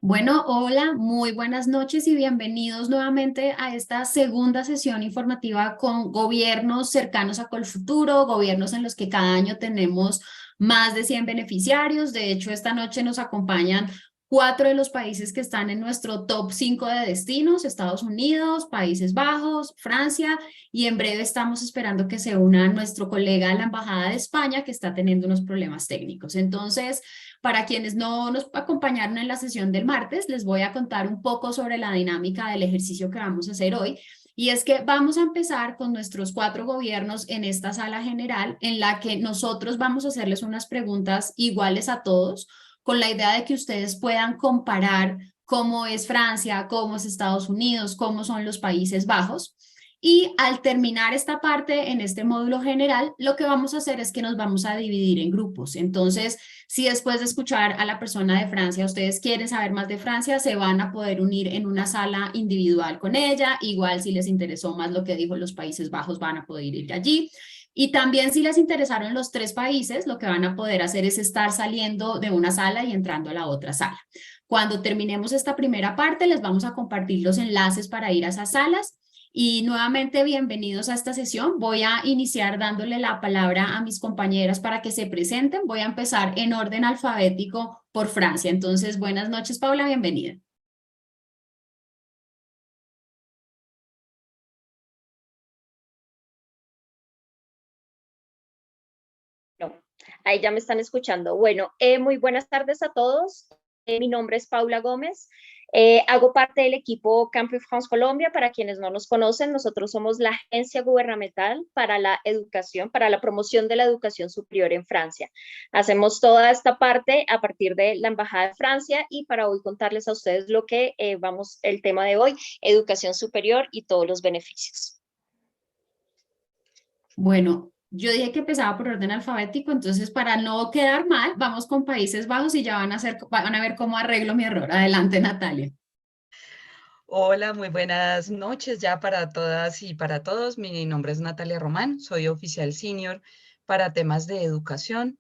Bueno, hola, muy buenas noches y bienvenidos nuevamente a esta segunda sesión informativa con gobiernos cercanos a Colfuturo, gobiernos en los que cada año tenemos más de 100 beneficiarios. De hecho, esta noche nos acompañan cuatro de los países que están en nuestro top 5 de destinos: Estados Unidos, Países Bajos, Francia, y en breve estamos esperando que se una nuestro colega de la Embajada de España, que está teniendo unos problemas técnicos. Entonces, para quienes no nos acompañaron en la sesión del martes, les voy a contar un poco sobre la dinámica del ejercicio que vamos a hacer hoy. Y es que vamos a empezar con nuestros cuatro gobiernos en esta sala general, en la que nosotros vamos a hacerles unas preguntas iguales a todos, con la idea de que ustedes puedan comparar cómo es Francia, cómo es Estados Unidos, cómo son los Países Bajos. Y al terminar esta parte en este módulo general, lo que vamos a hacer es que nos vamos a dividir en grupos. Entonces, si después de escuchar a la persona de Francia, ustedes quieren saber más de Francia, se van a poder unir en una sala individual con ella. Igual si les interesó más lo que dijo los Países Bajos, van a poder ir allí. Y también si les interesaron los tres países, lo que van a poder hacer es estar saliendo de una sala y entrando a la otra sala. Cuando terminemos esta primera parte, les vamos a compartir los enlaces para ir a esas salas. Y nuevamente, bienvenidos a esta sesión. Voy a iniciar dándole la palabra a mis compañeras para que se presenten. Voy a empezar en orden alfabético por Francia. Entonces, buenas noches, Paula, bienvenida. No, ahí ya me están escuchando. Bueno, muy buenas tardes a todos. Mi nombre es Paula Gómez. Hago parte del equipo Campus France Colombia. Para quienes no nos conocen, nosotros somos la agencia gubernamental para la educación, para la promoción de la educación superior en Francia. Hacemos toda esta parte a partir de la Embajada de Francia y para hoy contarles a ustedes lo que el tema de hoy, educación superior y todos los beneficios. Bueno, yo dije que empezaba por orden alfabético, entonces para no quedar mal, vamos con Países Bajos y ya van a ver cómo arreglo mi error. Adelante, Natalia. Hola, muy buenas noches ya para todas y para todos. Mi nombre es Natalia Román, soy oficial senior para temas de educación,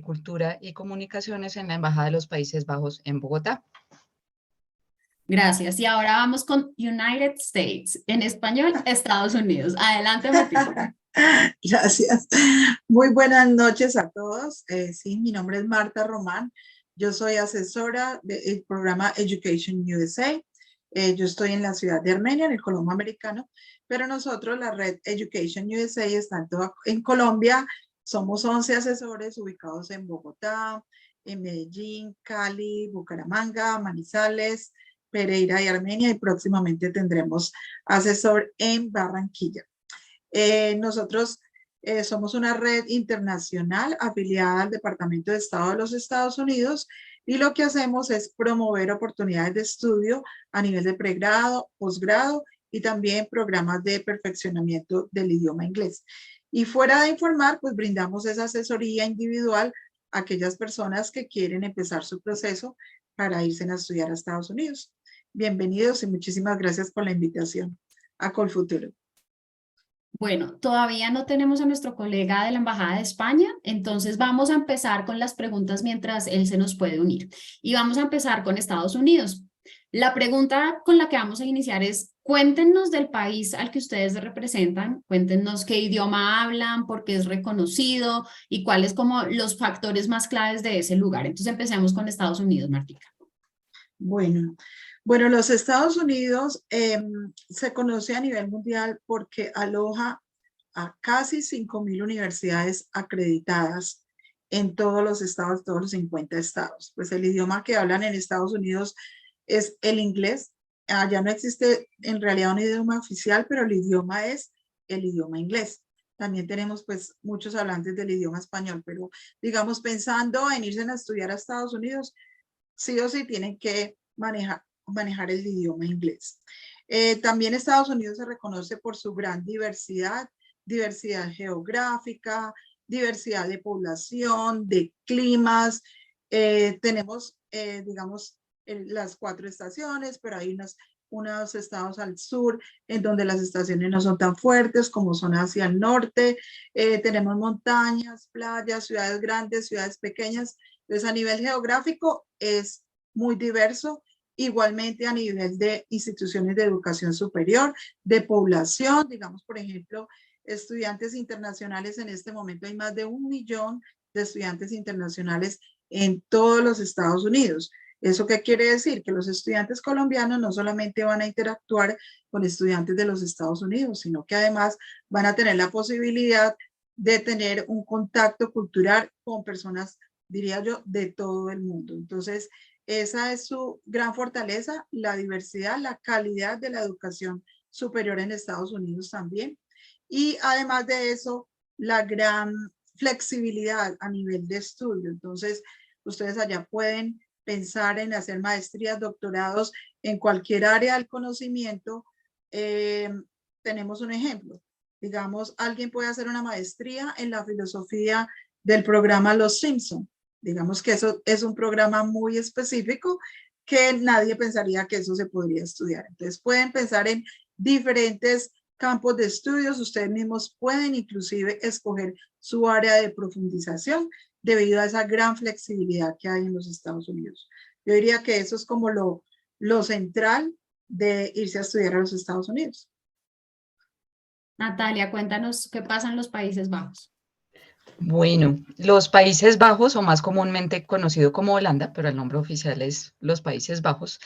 cultura y comunicaciones en la Embajada de los Países Bajos en Bogotá. Gracias. Y ahora vamos con United States. En español, Estados Unidos. Adelante, Matilde. Gracias. Muy buenas noches a todos. Sí, mi nombre es Marta Román. Yo soy asesora del programa Education USA. Yo estoy en la ciudad de Armenia, en el Colombo americano, pero nosotros, la red Education USA, está en Colombia. Somos 11 asesores ubicados en Bogotá, en Medellín, Cali, Bucaramanga, Manizales, Pereira y Armenia, y próximamente tendremos asesor en Barranquilla. Nosotros somos una red internacional afiliada al Departamento de Estado de los Estados Unidos, y lo que hacemos es promover oportunidades de estudio a nivel de pregrado, posgrado y también programas de perfeccionamiento del idioma inglés. Y fuera de informar, pues brindamos esa asesoría individual a aquellas personas que quieren empezar su proceso para irse a estudiar a Estados Unidos. Bienvenidos y muchísimas gracias por la invitación a Colfuturo. Bueno, todavía no tenemos a nuestro colega de la Embajada de España, entonces vamos a empezar con las preguntas mientras él se nos puede unir. Y vamos a empezar con Estados Unidos. La pregunta con la que vamos a iniciar es: cuéntenos del país al que ustedes representan, cuéntenos qué idioma hablan, por qué es reconocido y cuáles como los factores más claves de ese lugar. Entonces empecemos con Estados Unidos, Martica. Bueno, los Estados Unidos se conoce a nivel mundial porque aloja a casi 5.000 universidades acreditadas en todos los estados, todos los 50 estados. Pues el idioma que hablan en Estados Unidos es el inglés. Allá no existe en realidad un idioma oficial, pero el idioma es el idioma inglés. También tenemos pues muchos hablantes del idioma español, pero digamos, pensando en irse a estudiar a Estados Unidos, sí o sí tienen que manejar el idioma inglés. También Estados Unidos se reconoce por su gran diversidad, diversidad geográfica, diversidad de población, de climas. Tenemos, digamos, las 4 estaciones, pero hay unos estados al sur en donde las estaciones no son tan fuertes como son hacia el norte. Tenemos montañas, playas, ciudades grandes, ciudades pequeñas. Entonces, a nivel geográfico es muy diverso igualmente a nivel de instituciones de educación superior, de población, digamos, por ejemplo, estudiantes internacionales. En este momento hay más de 1 millón de estudiantes internacionales en todos los Estados Unidos. ¿Eso qué quiere decir? Que los estudiantes colombianos no solamente van a interactuar con estudiantes de los Estados Unidos, sino que además van a tener la posibilidad de tener un contacto cultural con personas, diría yo, de todo el mundo. Entonces, esa es su gran fortaleza, la diversidad, la calidad de la educación superior en Estados Unidos también. Y además de eso, la gran flexibilidad a nivel de estudio. Entonces, ustedes allá pueden pensar en hacer maestrías, doctorados en cualquier área del conocimiento. Tenemos un ejemplo. Digamos, alguien puede hacer una maestría en la filosofía del programa Los Simpson. Digamos que eso es un programa muy específico que nadie pensaría que eso se podría estudiar. Entonces pueden pensar en diferentes campos de estudios. Ustedes mismos pueden inclusive escoger su área de profundización debido a esa gran flexibilidad que hay en los Estados Unidos. Yo diría que eso es como lo central de irse a estudiar a los Estados Unidos. Natalia, cuéntanos qué pasa en los Países Bajos. Bueno, los Países Bajos, o más comúnmente conocido como Holanda, pero el nombre oficial es los Países Bajos,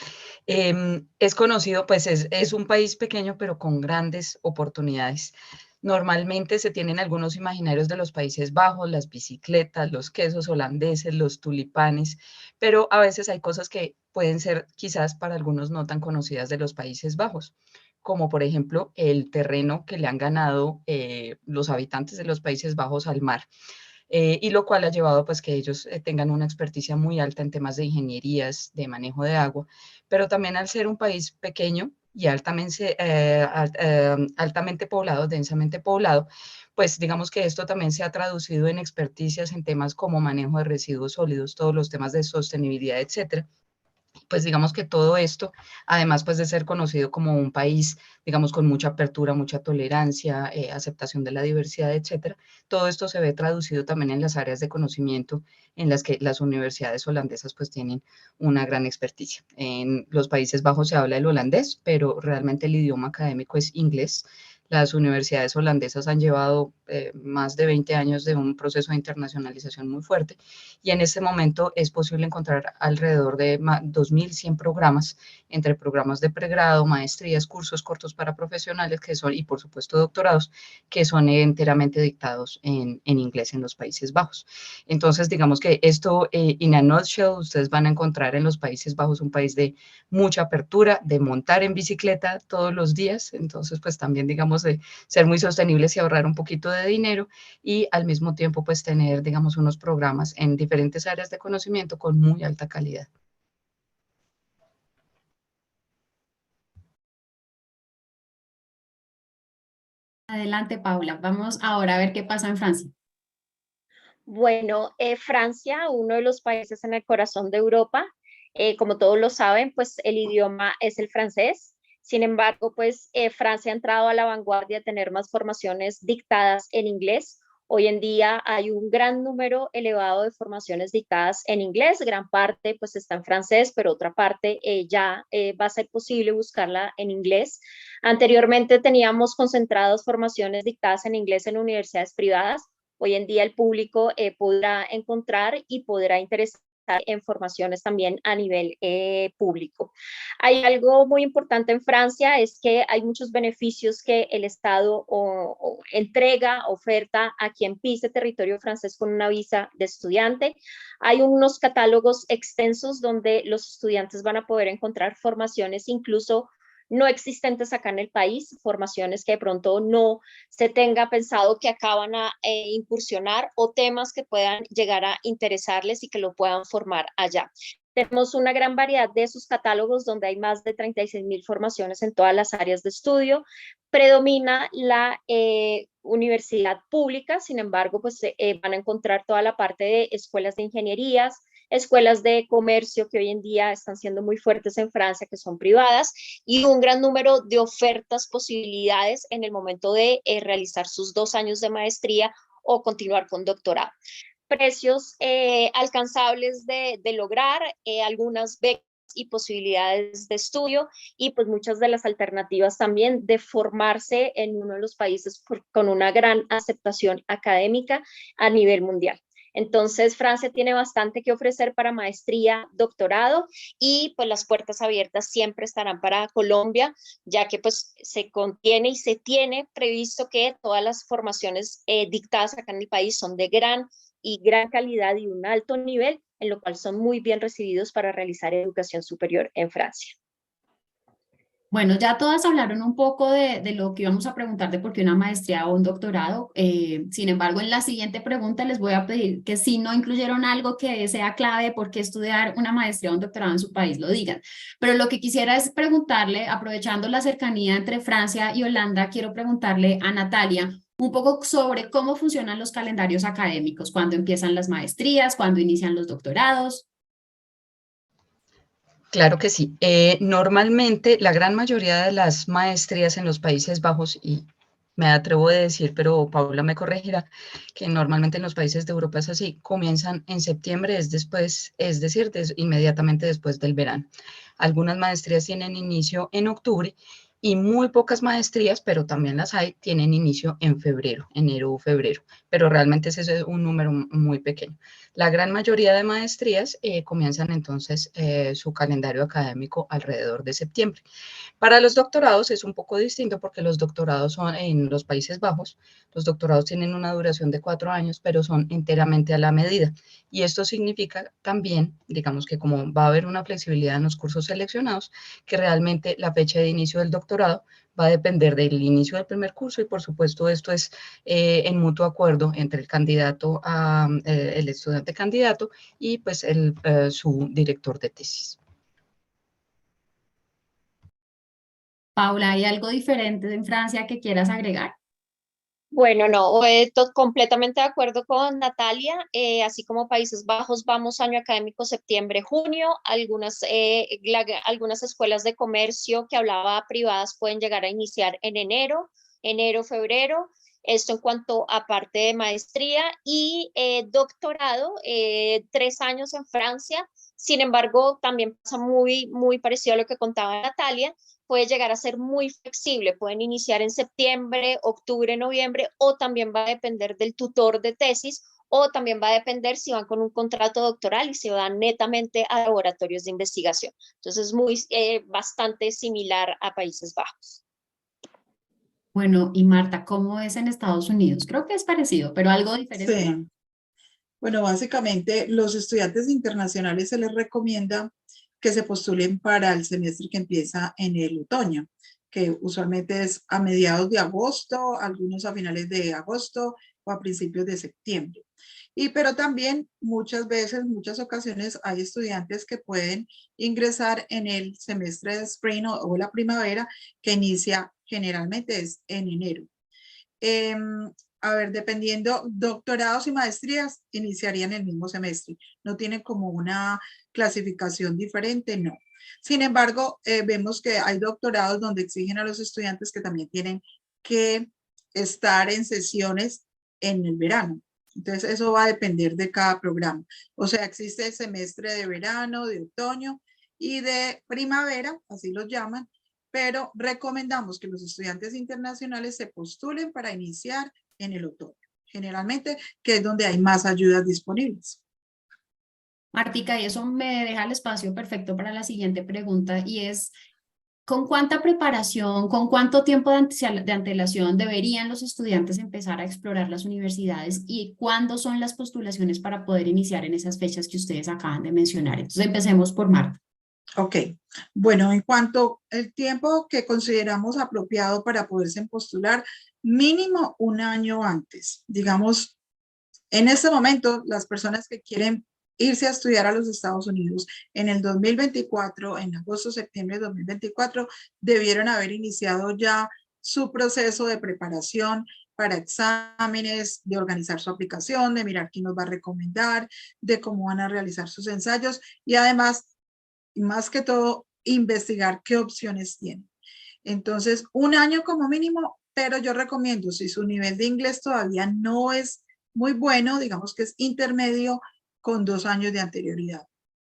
es conocido, pues es un país pequeño, pero con grandes oportunidades. Normalmente se tienen algunos imaginarios de los Países Bajos, las bicicletas, los quesos holandeses, los tulipanes, pero a veces hay cosas que pueden ser quizás para algunos no tan conocidas de los Países Bajos, como por ejemplo el terreno que le han ganado los habitantes de los Países Bajos al mar. Y lo cual ha llevado pues que ellos tengan una experticia muy alta en temas de ingenierías, de manejo de agua, pero también al ser un país pequeño y altamente poblado, densamente poblado, pues digamos que esto también se ha traducido en experticias en temas como manejo de residuos sólidos, todos los temas de sostenibilidad, etcétera. Pues digamos que todo esto, además pues de ser conocido como un país, digamos, con mucha apertura, mucha tolerancia, aceptación de la diversidad, etcétera, todo esto se ve traducido también en las áreas de conocimiento en las que las universidades holandesas pues tienen una gran experticia. En los Países Bajos se habla el holandés, pero realmente el idioma académico es inglés. Las universidades holandesas han llevado más de 20 años de un proceso de internacionalización muy fuerte y en este momento es posible encontrar alrededor de 2.100 programas, entre programas de pregrado, maestrías, cursos cortos para profesionales que son, y por supuesto doctorados, que son enteramente dictados en inglés en los Países Bajos. Entonces, digamos que esto, in a nutshell, ustedes van a encontrar en los Países Bajos un país de mucha apertura, de montar en bicicleta todos los días, entonces pues también digamos de ser muy sostenibles y ahorrar un poquito de dinero y al mismo tiempo pues tener digamos unos programas en diferentes áreas de conocimiento con muy alta calidad. Adelante, Paula. Vamos ahora a ver qué pasa en Francia. Bueno, Francia, uno de los países en el corazón de Europa, como todos lo saben, pues el idioma es el francés. Sin embargo, pues Francia ha entrado a la vanguardia de tener más formaciones dictadas en inglés. Hoy en día hay un gran número elevado de formaciones dictadas en inglés, gran parte pues está en francés, pero otra parte ya va a ser posible buscarla en inglés. Anteriormente teníamos concentradas formaciones dictadas en inglés en universidades privadas. Hoy en día el público podrá encontrar y podrá interesar en formaciones también a nivel público. Hay algo muy importante en Francia, es que hay muchos beneficios que el Estado entrega, oferta a quien pise territorio francés con una visa de estudiante. Hay unos catálogos extensos donde los estudiantes van a poder encontrar formaciones incluso no existentes acá en el país, formaciones que de pronto no se tenga pensado que acá van a incursionar o temas que puedan llegar a interesarles y que lo puedan formar allá. Tenemos una gran variedad de esos catálogos donde hay más de 36.000 formaciones en todas las áreas de estudio. Predomina la universidad pública, sin embargo, pues van a encontrar toda la parte de escuelas de ingenierías, escuelas de comercio que hoy en día están siendo muy fuertes en Francia, que son privadas, y un gran número de ofertas, posibilidades en el momento de realizar sus 2 años de maestría o continuar con doctorado. Precios alcanzables de lograr, algunas becas y posibilidades de estudio y pues muchas de las alternativas también de formarse en uno de los países con una gran aceptación académica a nivel mundial. Entonces, Francia tiene bastante que ofrecer para maestría, doctorado y pues las puertas abiertas siempre estarán para Colombia, ya que pues se contiene y se tiene previsto que todas las formaciones dictadas acá en el país son de gran calidad y un alto nivel, en lo cual son muy bien recibidos para realizar educación superior en Francia. Bueno, ya todas hablaron un poco de lo que íbamos a preguntar de por qué una maestría o un doctorado. Sin embargo, en la siguiente pregunta les voy a pedir que si no incluyeron algo que sea clave de por qué estudiar una maestría o un doctorado en su país, lo digan. Pero lo que quisiera es preguntarle, aprovechando la cercanía entre Francia y Holanda, quiero preguntarle a Natalia un poco sobre cómo funcionan los calendarios académicos, cuándo empiezan las maestrías, cuándo inician los doctorados. Claro que sí. Normalmente la gran mayoría de las maestrías en los Países Bajos, y me atrevo a decir, pero Paula me corregirá, que normalmente en los países de Europa es así, comienzan en septiembre, es después, es decir, inmediatamente después del verano. Algunas maestrías tienen inicio en octubre y muy pocas maestrías, pero también las hay, tienen inicio en febrero, enero o febrero, pero realmente ese es un número muy pequeño. La gran mayoría de maestrías comienzan entonces su calendario académico alrededor de septiembre. Para los doctorados es un poco distinto porque los doctorados son en los Países Bajos, los doctorados tienen una duración de 4 años, pero son enteramente a la medida. Y esto significa también, digamos que como va a haber una flexibilidad en los cursos seleccionados, que realmente la fecha de inicio del doctorado va a depender del inicio del primer curso y por supuesto esto es en mutuo acuerdo entre el candidato, el estudiante candidato y pues su director de tesis. Paula, ¿hay algo diferente en Francia que quieras agregar? Bueno, no, completamente de acuerdo con Natalia, así como Países Bajos, vamos año académico septiembre-junio, algunas escuelas de comercio que hablaba privadas pueden llegar a iniciar en enero, febrero, esto en cuanto a parte de maestría y doctorado, 3 años en Francia, sin embargo, también pasa muy parecido a lo que contaba Natalia, puede llegar a ser muy flexible, pueden iniciar en septiembre, octubre, noviembre, o también va a depender del tutor de tesis, o también va a depender si van con un contrato doctoral y se van netamente a laboratorios de investigación. Entonces es bastante similar a Países Bajos. Bueno, y Marta, ¿cómo es en Estados Unidos? Creo que es parecido, pero algo diferente. Sí. Bueno, básicamente los estudiantes internacionales se les recomienda que se postulen para el semestre que empieza en el otoño, que usualmente es a mediados de agosto, algunos a finales de agosto o a principios de septiembre. Pero también muchas veces, muchas ocasiones hay estudiantes que pueden ingresar en el semestre de spring o la primavera, que inicia generalmente es en enero. A ver, dependiendo, doctorados y maestrías iniciarían el mismo semestre. No tienen como una clasificación diferente, no. Sin embargo, vemos que hay doctorados donde exigen a los estudiantes que también tienen que estar en sesiones en el verano. Entonces, eso va a depender de cada programa. O sea, existe el semestre de verano, de otoño y de primavera, así los llaman, pero recomendamos que los estudiantes internacionales se postulen para iniciar en el otoño, generalmente, que es donde hay más ayudas disponibles. Martica, y eso me deja el espacio perfecto para la siguiente pregunta, y es, ¿con cuánta preparación, con cuánto tiempo de antelación deberían los estudiantes empezar a explorar las universidades y cuándo son las postulaciones para poder iniciar en esas fechas que ustedes acaban de mencionar? Entonces, empecemos por Marta. Ok, bueno, en cuanto al tiempo que consideramos apropiado para poderse postular, mínimo un año antes. Digamos, en este momento, las personas que quieren irse a estudiar a los Estados Unidos en el 2024, en agosto, septiembre de 2024, debieron haber iniciado ya su proceso de preparación para exámenes, de organizar su aplicación, de mirar quién nos va a recomendar, de cómo van a realizar sus ensayos y además, más que todo, investigar qué opciones tienen. Entonces, un año como mínimo, pero yo recomiendo, si su nivel de inglés todavía no es muy bueno, digamos que es intermedio, con 2 años de anterioridad.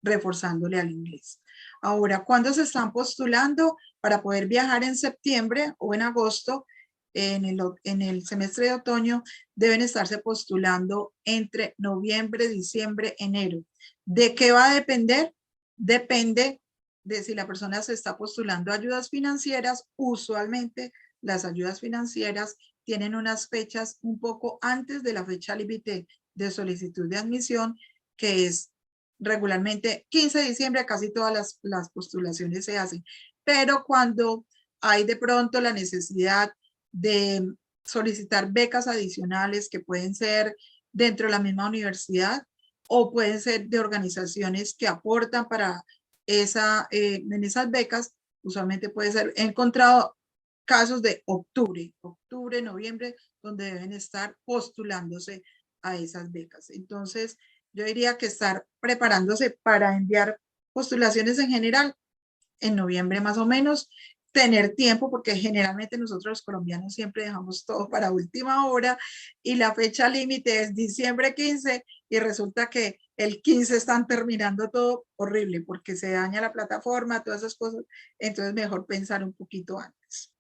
reforzándole al inglés. Ahora, ¿cuándo se están postulando para poder viajar en septiembre o en agosto? En el semestre de otoño deben estarse postulando entre noviembre, diciembre, enero. ¿De qué va a depender? Depende de si la persona se está postulando a ayudas financieras. Usualmente las ayudas financieras tienen unas fechas un poco antes de la fecha límite de solicitud de admisión, que es regularmente 15 de diciembre. Casi todas las postulaciones se hacen, pero cuando hay de pronto la necesidad de solicitar becas adicionales que pueden ser dentro de la misma universidad o pueden ser de organizaciones que aportan para en esas becas, usualmente puede ser, he encontrado casos de octubre, noviembre, donde deben estar postulándose a esas becas. Entonces, yo diría que estar preparándose para enviar postulaciones en general en noviembre más o menos, tener tiempo, porque generalmente nosotros los colombianos siempre dejamos todo para última hora y la fecha límite es diciembre 15 y resulta que el 15 están terminando todo horrible porque se daña la plataforma, todas esas cosas. Entonces mejor pensar un poquito antes.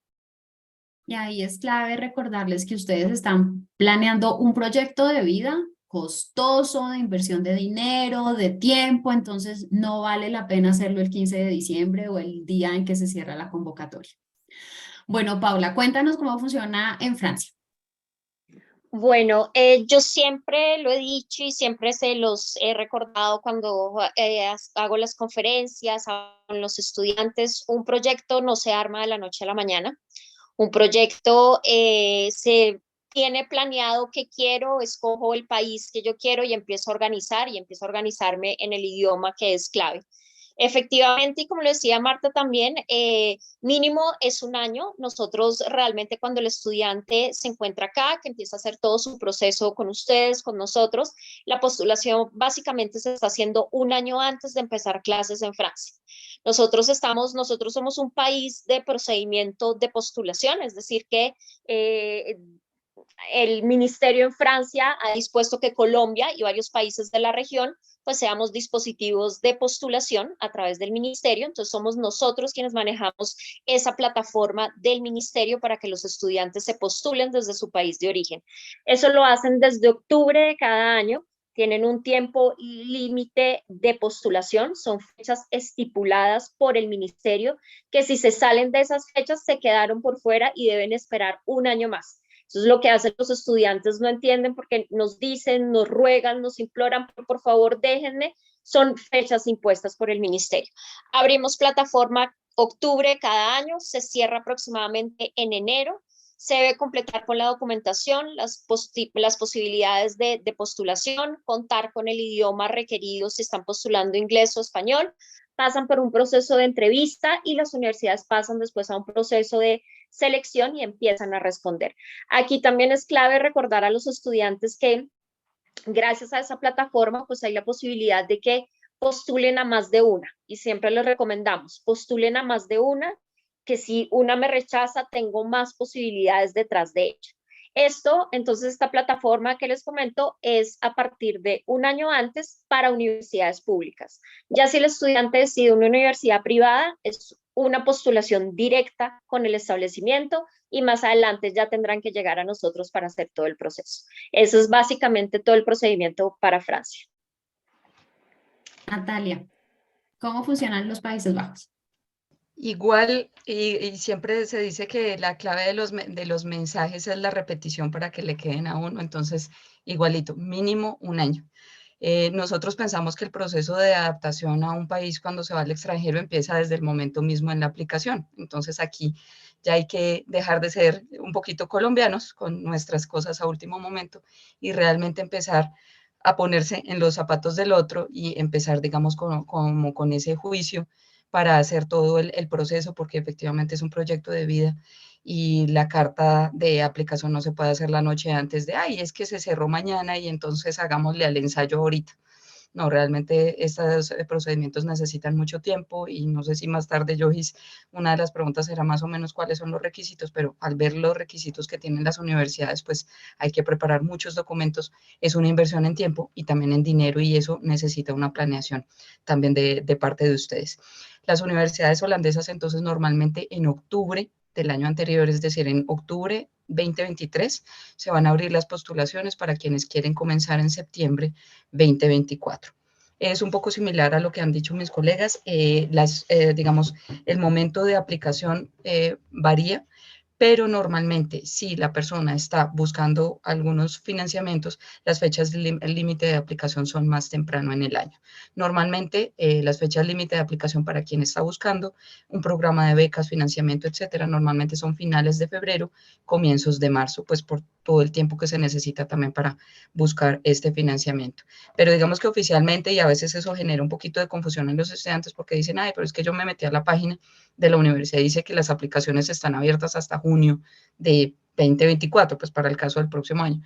Y ahí es clave recordarles que ustedes están planeando un proyecto de vida costoso, de inversión de dinero, de tiempo, entonces no vale la pena hacerlo el 15 de diciembre o el día en que se cierra la convocatoria. Bueno, Paula, cuéntanos cómo funciona en Francia. Bueno, yo siempre lo he dicho y siempre se los he recordado cuando hago las conferencias a los estudiantes, un proyecto no se arma de la noche a la mañana. Un proyecto se tiene planeado qué quiero, escojo el país que yo quiero y empiezo a organizar y empiezo a organizarme en el idioma que es clave. Efectivamente, y como lo decía Marta también, mínimo es un año. Nosotros realmente cuando el estudiante se encuentra acá, que empieza a hacer todo su proceso con ustedes, con nosotros, la postulación básicamente se está haciendo un año antes de empezar clases en Francia. Nosotros somos un país de procedimiento de postulación, es decir, que el ministerio en Francia ha dispuesto que Colombia y varios países de la región pues seamos dispositivos de postulación a través del ministerio. Entonces somos nosotros quienes manejamos esa plataforma del ministerio para que los estudiantes se postulen desde su país de origen. Eso lo hacen desde octubre de cada año. Tienen un tiempo límite de postulación, son fechas estipuladas por el ministerio, que si se salen de esas fechas se quedaron por fuera y deben esperar un año más. Entonces, lo que hacen los estudiantes no entienden porque nos dicen, nos ruegan, nos imploran, por favor, déjenme, son fechas impuestas por el ministerio. Abrimos plataforma octubre cada año, se cierra aproximadamente en enero, se debe completar con la documentación, las posibilidades de postulación, contar con el idioma requerido si están postulando inglés o español, pasan por un proceso de entrevista y las universidades pasan después a un proceso de selección y empiezan a responder. Aquí también es clave recordar a los estudiantes que gracias a esa plataforma pues hay la posibilidad de que postulen a más de una y siempre les recomendamos postulen a más de una, que si una me rechaza tengo más posibilidades detrás de ella. Esto, entonces, esta plataforma que les comento es a partir de un año antes para universidades públicas. Ya si el estudiante decide una universidad privada, es una postulación directa con el establecimiento y más adelante ya tendrán que llegar a nosotros para hacer todo el proceso. Eso es básicamente todo el procedimiento para Francia. Natalia, ¿cómo funcionan los Países Bajos? Igual, y siempre se dice que la clave de los mensajes es la repetición para que le queden a uno, entonces igualito, mínimo un año. Nosotros pensamos que el proceso de adaptación a un país cuando se va al extranjero empieza desde el momento mismo en la aplicación. Entonces aquí ya hay que dejar de ser un poquito colombianos con nuestras cosas a último momento y realmente empezar a ponerse en los zapatos del otro y empezar, digamos, como con ese juicio para hacer todo el proceso, porque efectivamente es un proyecto de vida y la carta de aplicación no se puede hacer la noche antes de, ay, es que se cerró mañana y entonces hagámosle al ensayo ahorita. no, realmente estos procedimientos necesitan mucho tiempo y no sé si más tarde, Johis, una de las preguntas será más o menos cuáles son los requisitos, pero al ver los requisitos que tienen las universidades, pues hay que preparar muchos documentos, es una inversión en tiempo y también en dinero y eso necesita una planeación también de parte de ustedes. Las universidades holandesas entonces normalmente en octubre del año anterior, es decir, en octubre 2023, se van a abrir las postulaciones para quienes quieren comenzar en septiembre 2024. Es un poco similar a lo que han dicho mis colegas, digamos, el momento de aplicación varía, pero normalmente si la persona está buscando algunos financiamientos, las fechas límite de aplicación son más temprano en el año. Normalmente las fechas límite de aplicación para quien está buscando un programa de becas, financiamiento, etcétera, normalmente son finales de febrero, comienzos de marzo, pues por todo el tiempo que se necesita también para buscar este financiamiento. Pero digamos que oficialmente, y a veces eso genera un poquito de confusión en los estudiantes porque dicen, ay, pero es que yo me metí a la página de la universidad y dice que las aplicaciones están abiertas hasta junio de 2024, pues para el caso del próximo año.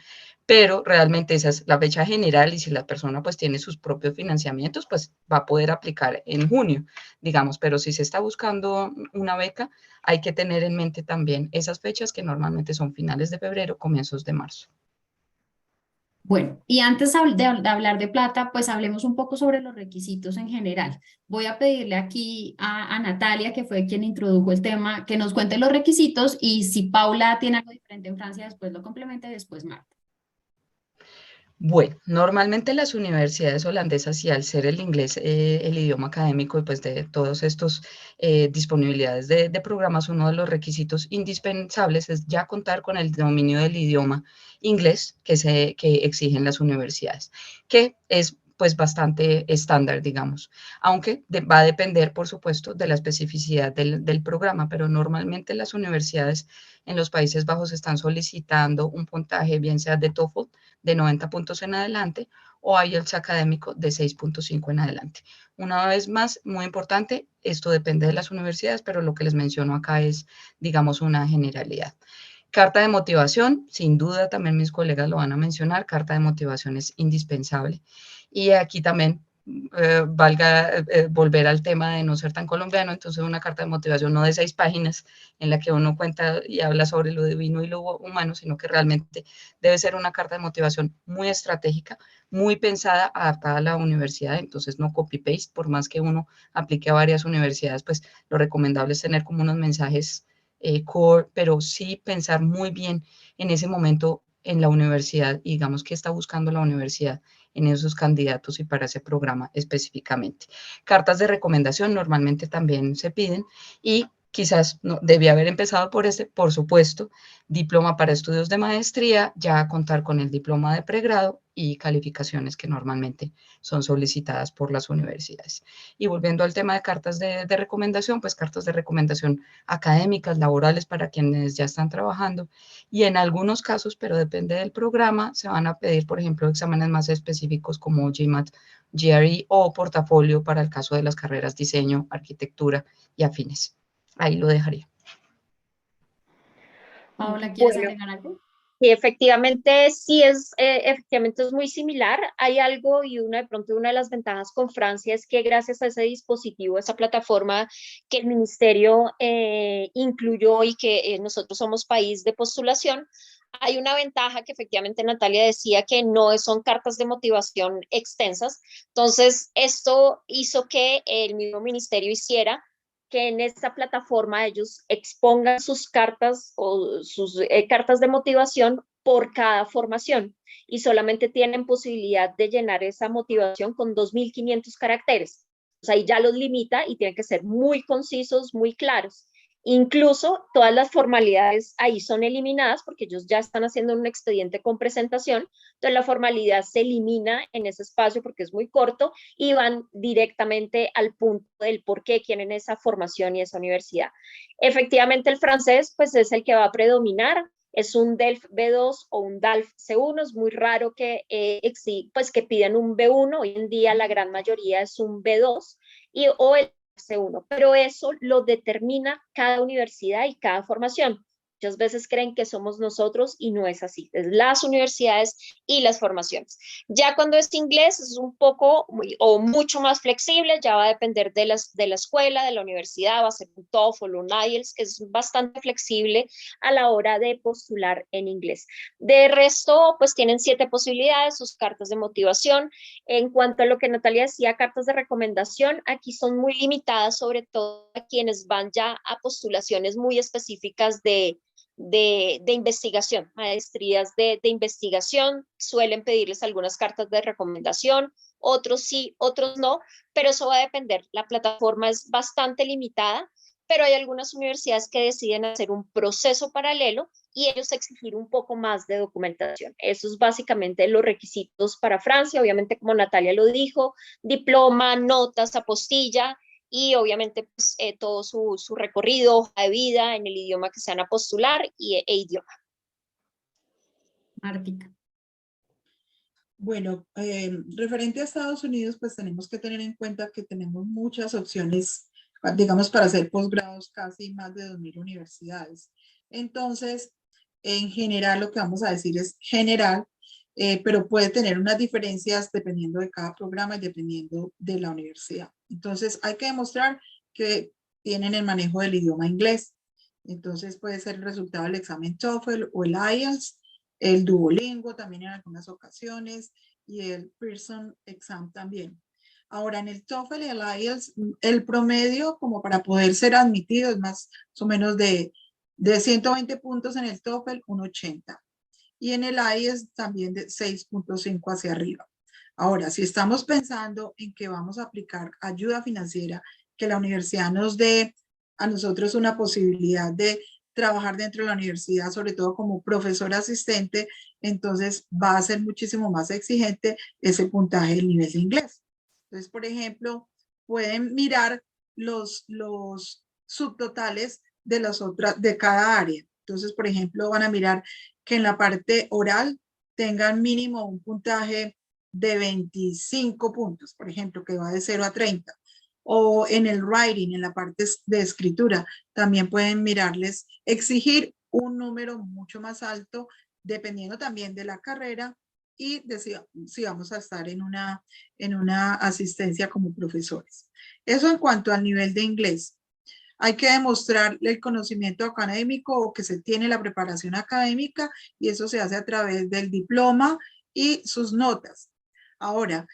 Pero realmente esa es la fecha general y si la persona pues tiene sus propios financiamientos, pues va a poder aplicar en junio, digamos, pero si se está buscando una beca, hay que tener en mente también esas fechas que normalmente son finales de febrero, comienzos de marzo. Bueno, y antes de hablar de plata, pues hablemos un poco sobre los requisitos en general. Voy a pedirle aquí a Natalia, que fue quien introdujo el tema, que nos cuente los requisitos y si Paula tiene algo diferente en Francia, después lo complemente, después Marta. Bueno, normalmente las universidades holandesas y al ser el inglés el idioma académico y pues de todos estos disponibilidades de programas, uno de los requisitos indispensables es ya contar con el dominio del idioma inglés que exigen las universidades, que es pues bastante estándar, digamos, aunque va a depender, por supuesto, de la especificidad del programa, pero normalmente las universidades en los Países Bajos están solicitando un puntaje, bien sea de TOEFL, de 90 puntos en adelante o IELTS académico de 6.5 en adelante. Una vez más, muy importante, esto depende de las universidades, pero lo que les menciono acá es, digamos, una generalidad. Carta de motivación, sin duda también mis colegas lo van a mencionar, carta de motivación es indispensable. Y aquí también valga volver al tema de no ser tan colombiano, entonces una carta de motivación no de 6 páginas en la que uno cuenta y habla sobre lo divino y lo humano, sino que realmente debe ser una carta de motivación muy estratégica, muy pensada, adaptada a la universidad, entonces no copy-paste, por más que uno aplique a varias universidades, pues lo recomendable es tener como unos mensajes core, pero sí pensar muy bien en ese momento en la universidad y digamos qué está buscando la universidad en esos candidatos y para ese programa específicamente. Cartas de recomendación normalmente también se piden y quizás no, debía haber empezado por este, por supuesto, diploma para estudios de maestría, ya contar con el diploma de pregrado y calificaciones que normalmente son solicitadas por las universidades. Y volviendo al tema de cartas de recomendación, pues cartas de recomendación académicas, laborales para quienes ya están trabajando y en algunos casos, pero depende del programa, se van a pedir, por ejemplo, exámenes más específicos como GMAT, GRE o portafolio para el caso de las carreras diseño, arquitectura y afines. Ahí lo dejaría. Paola, ¿quieres Bueno, agregar algo? sí, efectivamente, efectivamente es muy similar. Hay algo y de pronto una de las ventajas con Francia es que gracias a ese dispositivo, esa plataforma que el ministerio incluyó y que nosotros somos país de postulación, hay una ventaja que efectivamente Natalia decía que no son cartas de motivación extensas. Entonces, esto hizo que el mismo ministerio hiciera que en esta plataforma ellos expongan sus cartas o sus cartas de motivación por cada formación y solamente tienen posibilidad de llenar esa motivación con 2.500 caracteres. O sea, ahí ya los limita y tienen que ser muy concisos, muy claros. Incluso todas las formalidades ahí son eliminadas porque ellos ya están haciendo un expediente con presentación, entonces la formalidad se elimina en ese espacio porque es muy corto y van directamente al punto del por qué quieren esa formación y esa universidad. Efectivamente el francés pues es el que va a predominar, es un DELF B2 o un DALF C1, es muy raro que, pues que pidan un B1, hoy en día la gran mayoría es un B2 o el C1, pero eso lo determina cada universidad y cada formación. Muchas veces creen que somos nosotros y no es así, es las universidades y las formaciones. Ya cuando es inglés es un poco o mucho más flexible, ya va a depender de la escuela, de la universidad, va a ser un TOEFL o un IELTS, que es bastante flexible a la hora de postular en inglés. De resto, pues tienen 7 posibilidades, sus cartas de motivación. En cuanto a lo que Natalia decía, cartas de recomendación, aquí son muy limitadas, sobre todo a quienes van ya a postulaciones muy específicas de investigación, maestrías de investigación, suelen pedirles algunas cartas de recomendación, otros sí, otros no, pero eso va a depender. La plataforma es bastante limitada, pero hay algunas universidades que deciden hacer un proceso paralelo y ellos exigir un poco más de documentación. Eso es básicamente los requisitos para Francia, obviamente como Natalia lo dijo, diploma, notas, apostilla y obviamente pues, todo su recorrido, hoja de vida en el idioma que se van a postular e idioma. Martica. Bueno, referente a Estados Unidos, pues tenemos que tener en cuenta que tenemos muchas opciones, digamos, para hacer posgrados, casi más de 2000 universidades. Entonces, en general, lo que vamos a decir es general, pero puede tener unas diferencias dependiendo de cada programa y dependiendo de la universidad. Entonces, hay que demostrar que tienen el manejo del idioma inglés. Entonces, puede ser el resultado del examen TOEFL o el IELTS, el Duolingo también en algunas ocasiones y el Pearson Exam también. Ahora, en el TOEFL y el IELTS, el promedio como para poder ser admitido es más o menos de 120 puntos en el TOEFL, un 80. Y en el IELTS también de 6.5 hacia arriba. Ahora, si estamos pensando en que vamos a aplicar ayuda financiera, que la universidad nos dé a nosotros una posibilidad de trabajar dentro de la universidad, sobre todo como profesor asistente, entonces va a ser muchísimo más exigente ese puntaje del nivel de inglés. Entonces, por ejemplo, pueden mirar los subtotales de las otras, de cada área. Entonces, por ejemplo, van a mirar que en la parte oral tengan mínimo un puntaje de 25 puntos, por ejemplo, que va de 0 a 30. O en el writing, en la parte de escritura, también pueden mirarles, exigir un número mucho más alto, dependiendo también de la carrera y de si vamos a estar en una asistencia como profesores. Eso en cuanto al nivel de inglés. Hay que demostrar el conocimiento académico o que se tiene la preparación académica y eso se hace a través del diploma y sus notas. Ahora,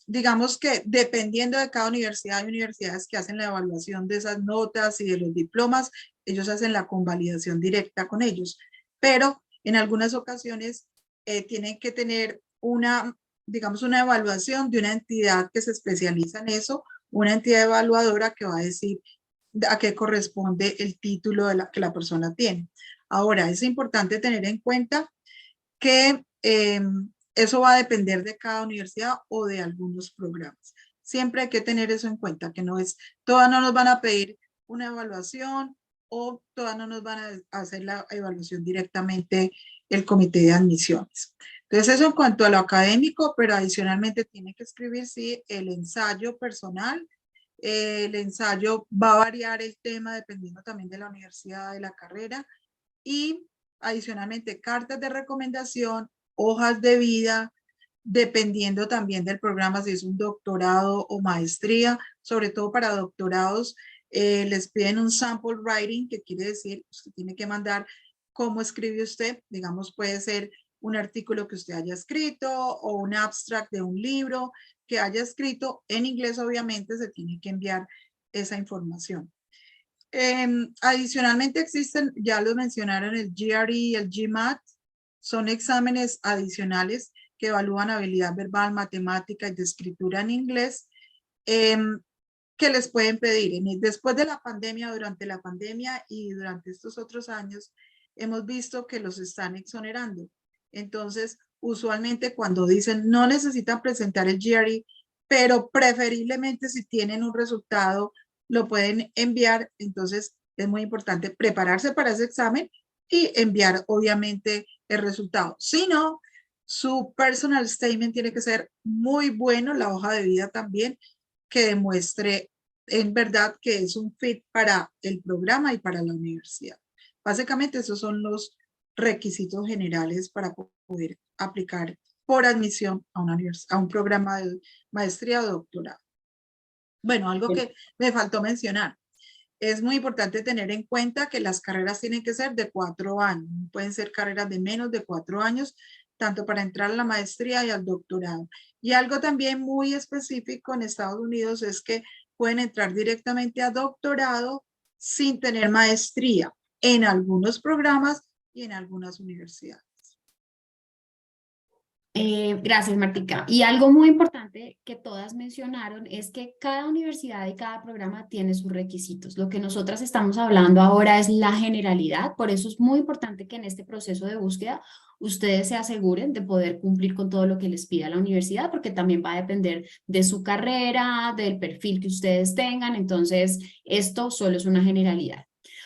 digamos que dependiendo de cada universidad, hay universidades que hacen la evaluación de esas notas y de los diplomas, ellos hacen la convalidación directa con ellos, pero en algunas ocasiones tienen que tener digamos, una evaluación de una entidad que se especializa en eso, una entidad evaluadora que va a decir a qué corresponde el título que la persona tiene. Ahora, es importante tener en cuenta que eso va a depender de cada universidad o de algunos programas. Siempre hay que tener eso en cuenta, que todas no nos van a pedir una evaluación o todas no nos van a hacer la evaluación directamente el comité de admisiones. Entonces, eso en cuanto a lo académico, pero adicionalmente tiene que escribir, sí, el ensayo personal. El ensayo va a variar el tema dependiendo también de la universidad, de la carrera. Y adicionalmente, cartas de recomendación, hojas de vida, dependiendo también del programa, si es un doctorado o maestría, sobre todo para doctorados, les piden un sample writing, que quiere decir, usted tiene que mandar cómo escribe usted, digamos, puede ser un artículo que usted haya escrito o un abstract de un libro que haya escrito en inglés, obviamente se tiene que enviar esa información. Adicionalmente existen, ya lo mencionaron, el GRE y el GMAT, son exámenes adicionales que evalúan habilidad verbal, matemática y de escritura en inglés, que les pueden pedir. Después de la pandemia, durante la pandemia y durante estos otros años, hemos visto que los están exonerando. Entonces, usualmente cuando dicen no necesitan presentar el GRE, pero preferiblemente si tienen un resultado, lo pueden enviar. Entonces, es muy importante prepararse para ese examen y enviar, obviamente, el resultado. Si no, su personal statement tiene que ser muy bueno, la hoja de vida también, que demuestre en verdad que es un fit para el programa y para la universidad, Básicamente esos son los requisitos generales para poder aplicar por admisión a a un programa de maestría o doctorado. Bueno, algo que me faltó mencionar. Es muy importante tener en cuenta que las carreras tienen que ser de 4 años. No pueden ser carreras de menos de 4 años, tanto para entrar a la maestría y al doctorado. Y algo también muy específico en Estados Unidos es que pueden entrar directamente a doctorado sin tener maestría en algunos programas y en algunas universidades. Gracias, Martica. Y algo muy importante que todas mencionaron es que cada universidad y cada programa tiene sus requisitos. Lo que nosotras estamos hablando ahora es la generalidad, por eso es muy importante que en este proceso de búsqueda ustedes se aseguren de poder cumplir con todo lo que les pida la universidad, porque también va a depender de su carrera, del perfil que ustedes tengan. Entonces, esto solo es una generalidad.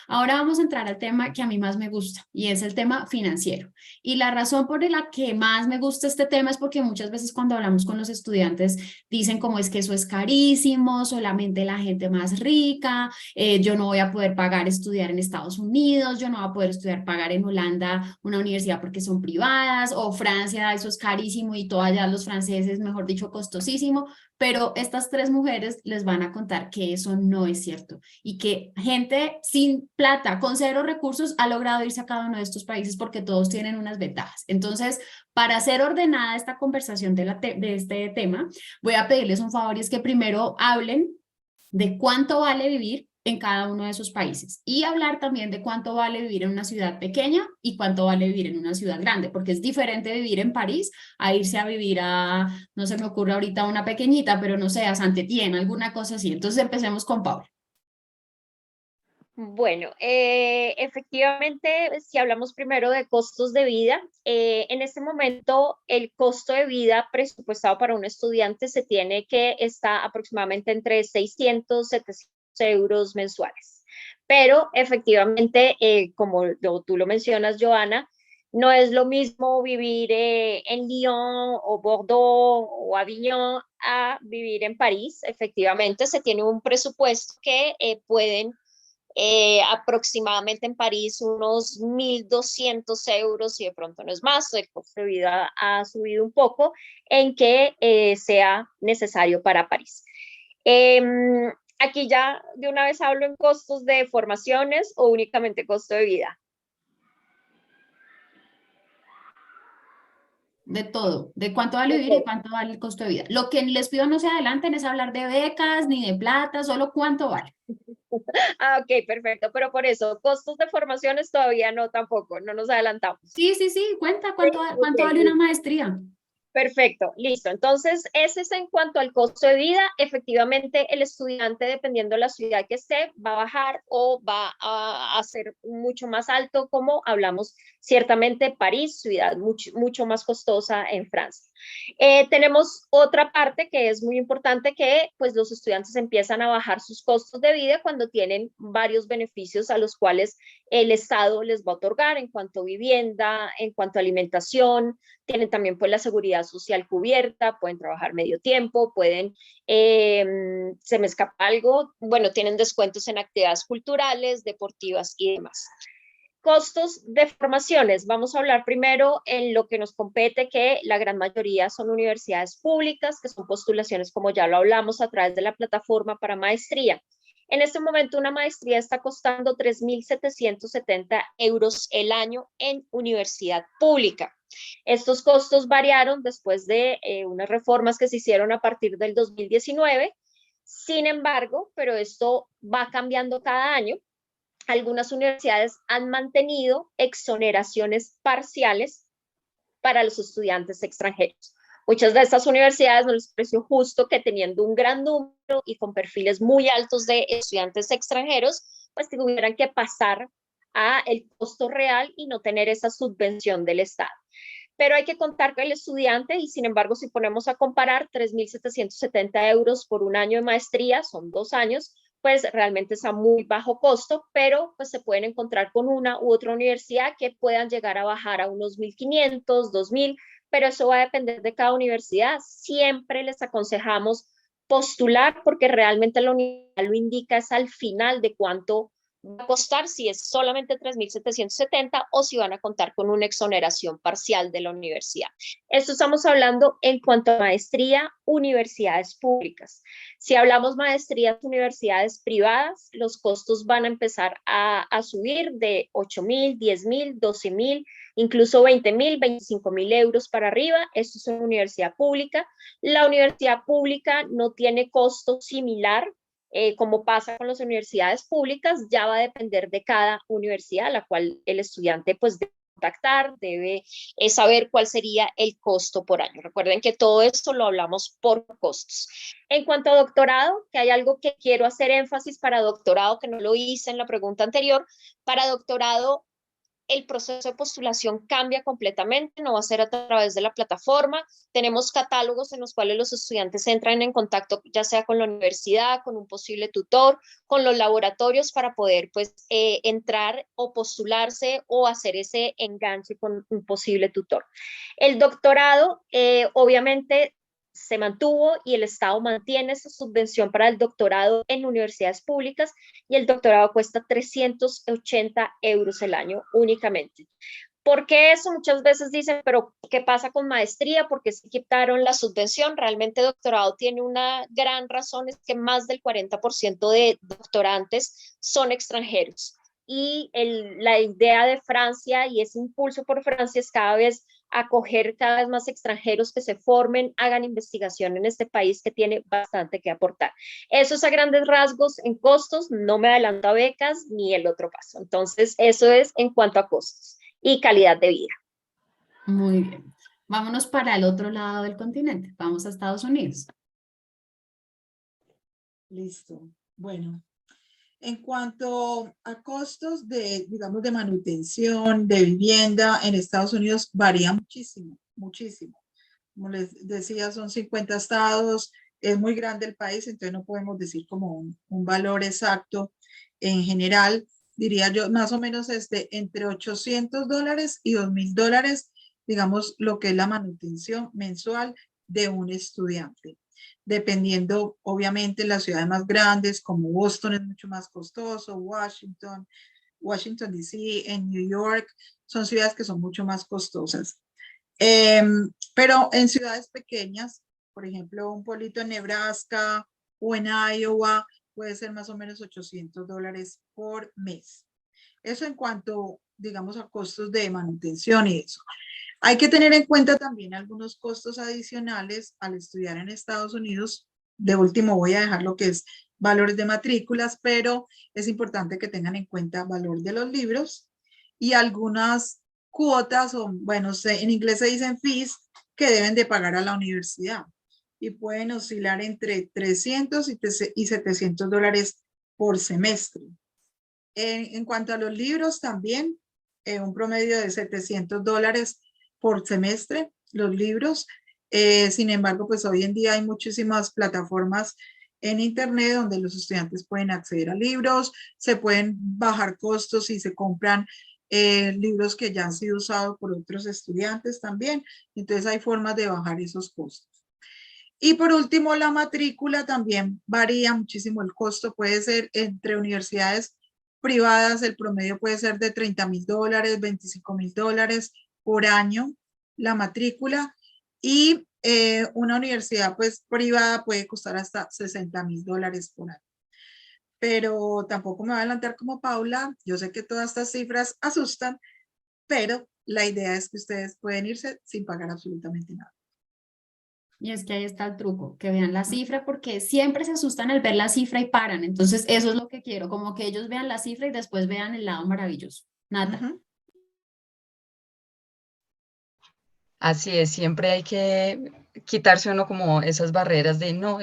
Ahora vamos a entrar al tema que a mí más me gusta y es el tema financiero. Y la razón por la que más me gusta este tema es porque muchas veces cuando hablamos con los estudiantes dicen como es que eso es carísimo, solamente la gente más rica, yo no voy a poder pagar estudiar en Estados Unidos, yo no voy a poder estudiar pagar en Holanda una universidad porque son privadas, o Francia, eso es carísimo y todo allá los franceses, mejor dicho, costosísimo. Pero estas tres mujeres les van a contar que eso no es cierto y que gente sin plata, con cero recursos, ha logrado irse a cada uno de estos países porque todos tienen unas ventajas. Entonces, para hacer ordenada esta conversación de este tema, voy a pedirles un favor y es que primero hablen de cuánto vale vivir en cada uno de esos países y hablar también de cuánto vale vivir en una ciudad pequeña y cuánto vale vivir en una ciudad grande, porque es diferente vivir en París a irse a vivir a, no se me ocurre ahorita una pequeñita, pero no sé, a Saint-Étienne, alguna cosa así. Entonces empecemos con Paula. Bueno, efectivamente, si hablamos primero de costos de vida, en este momento el costo de vida presupuestado para un estudiante se tiene que estar aproximadamente entre 600, 700 euros mensuales. Pero efectivamente, como tú lo mencionas, Joana, no es lo mismo vivir en Lyon o Bordeaux o Avignon a vivir en París. Efectivamente, se tiene un presupuesto que pueden aproximadamente en París unos 1.200 euros y de pronto no es más, el costo de vida ha subido un poco en que sea necesario para París. Aquí ya de una vez hablo en costos de formaciones o únicamente costo de vida. De todo, de cuánto vale vivir y cuánto vale el costo de vida. Lo que les pido no se adelanten es hablar de becas ni de plata, solo cuánto vale. Ah, ok, perfecto, pero por eso, costos de formaciones todavía no tampoco, no nos adelantamos. Sí, sí, sí, cuenta cuánto vale una maestría. Perfecto, listo. Entonces, ese es en cuanto al costo de vida. Efectivamente, el estudiante, dependiendo de la ciudad que esté, va a bajar o va a ser mucho más alto, como hablamos ciertamente París, ciudad mucho más costosa en Francia. Tenemos otra parte que es muy importante, que pues los estudiantes empiezan a bajar sus costos de vida cuando tienen varios beneficios a los cuales el Estado les va a otorgar en cuanto a vivienda, en cuanto a alimentación. Tienen también pues la seguridad social cubierta, pueden trabajar medio tiempo, pueden, se me escapa algo, bueno, tienen descuentos en actividades culturales, deportivas y demás. Costos de formaciones. Vamos a hablar primero en lo que nos compete, que la gran mayoría son universidades públicas, que son postulaciones, como ya lo hablamos, a través de la plataforma para maestría. En este momento una maestría está costando 3.770 euros el año en universidad pública. Estos costos variaron después de unas reformas que se hicieron a partir del 2019. Sin embargo, pero esto va cambiando cada año. Algunas universidades han mantenido exoneraciones parciales para los estudiantes extranjeros. Muchas de estas universidades no les pareció justo que teniendo un gran número y con perfiles muy altos de estudiantes extranjeros, pues tuvieran que pasar a el costo real y no tener esa subvención del Estado. Pero hay que contar con el estudiante y sin embargo, si ponemos a comparar 3.770 euros por un año de maestría, son 2 años, pues realmente es a muy bajo costo, pero pues se pueden encontrar con una u otra universidad que puedan llegar a bajar a unos 1.500, 2.000, pero eso va a depender de cada universidad. Siempre les aconsejamos postular porque realmente la universidad lo indica es al final de cuánto va a costar si es solamente 3.770 o si van a contar con una exoneración parcial de la universidad. Esto estamos hablando en cuanto a maestría, universidades públicas. Si hablamos maestrías, universidades privadas, los costos van a empezar a subir de 8.000, 10.000, 12.000, incluso 20.000, 25.000 euros para arriba. Esto es una universidad pública. La universidad pública no tiene costo similar como pasa con las universidades públicas, ya va a depender de cada universidad, a la cual el estudiante pues debe contactar, debe saber cuál sería el costo por año. Recuerden que todo esto lo hablamos por costos. En cuanto a doctorado, que hay algo que quiero hacer énfasis para doctorado, que no lo hice en la pregunta anterior, para doctorado el proceso de postulación cambia completamente, no va a ser a través de la plataforma. Tenemos catálogos en los cuales los estudiantes entran en contacto ya sea con la universidad, con un posible tutor, con los laboratorios para poder pues entrar o postularse o hacer ese enganche con un posible tutor. El doctorado, obviamente, se mantuvo y el Estado mantiene esa subvención para el doctorado en universidades públicas y el doctorado cuesta 380 euros el año únicamente. ¿Por qué eso? Muchas veces dicen, pero ¿qué pasa con maestría? ¿Por qué se quitaron la subvención? Realmente doctorado tiene una gran razón, es que más del 40% de doctorantes son extranjeros. Y la idea de Francia y ese impulso por Francia es cada vez acoger cada vez más extranjeros que se formen, hagan investigación en este país que tiene bastante que aportar. Eso es a grandes rasgos en costos, no me adelanto a becas ni el otro paso. Entonces, eso es en cuanto a costos y calidad de vida. Muy bien. Vámonos para el otro lado del continente. Vamos a Estados Unidos. Listo. Bueno, en cuanto a costos de, digamos, de manutención, de vivienda en Estados Unidos, varía muchísimo, muchísimo. Como les decía, son 50 estados, es muy grande el país, entonces no podemos decir como un valor exacto. En general, diría yo, más o menos entre $800 y $2.000, digamos, lo que es la manutención mensual de un estudiante. Dependiendo, obviamente, las ciudades más grandes, como Boston es mucho más costoso, Washington DC, en New York, son ciudades que son mucho más costosas. Pero en ciudades pequeñas, por ejemplo, un pueblito en Nebraska o en Iowa, puede ser más o menos $800 por mes. Eso en cuanto, digamos, a costos de manutención y eso. Hay que tener en cuenta también algunos costos adicionales al estudiar en Estados Unidos. De último voy a dejar lo que es valores de matrículas, pero es importante que tengan en cuenta valor de los libros y algunas cuotas, o bueno, en inglés se dicen fees, que deben de pagar a la universidad. Y pueden oscilar entre $300 y $700 por semestre. En cuanto a los libros también, un promedio de $700 por semestre, los libros. Sin embargo, pues hoy en día hay muchísimas plataformas en internet donde los estudiantes pueden acceder a libros, se pueden bajar costos y se compran libros que ya han sido usados por otros estudiantes también. Entonces hay formas de bajar esos costos. Y por último, la matrícula también varía muchísimo el costo. Puede ser entre universidades privadas, el promedio puede ser de $30.000, $25.000 por año la matrícula. Y una universidad pues privada puede costar hasta $60.000 por año. Pero tampoco me voy a adelantar como Paula. Yo sé que todas estas cifras asustan, pero la idea es que ustedes pueden irse sin pagar absolutamente nada. Y es que ahí está el truco, que vean la cifra, porque siempre se asustan al ver la cifra y paran. Entonces, eso es lo que quiero, como que ellos vean la cifra y después vean el lado maravilloso. Nada. Así es, siempre hay que quitarse uno como esas barreras de no,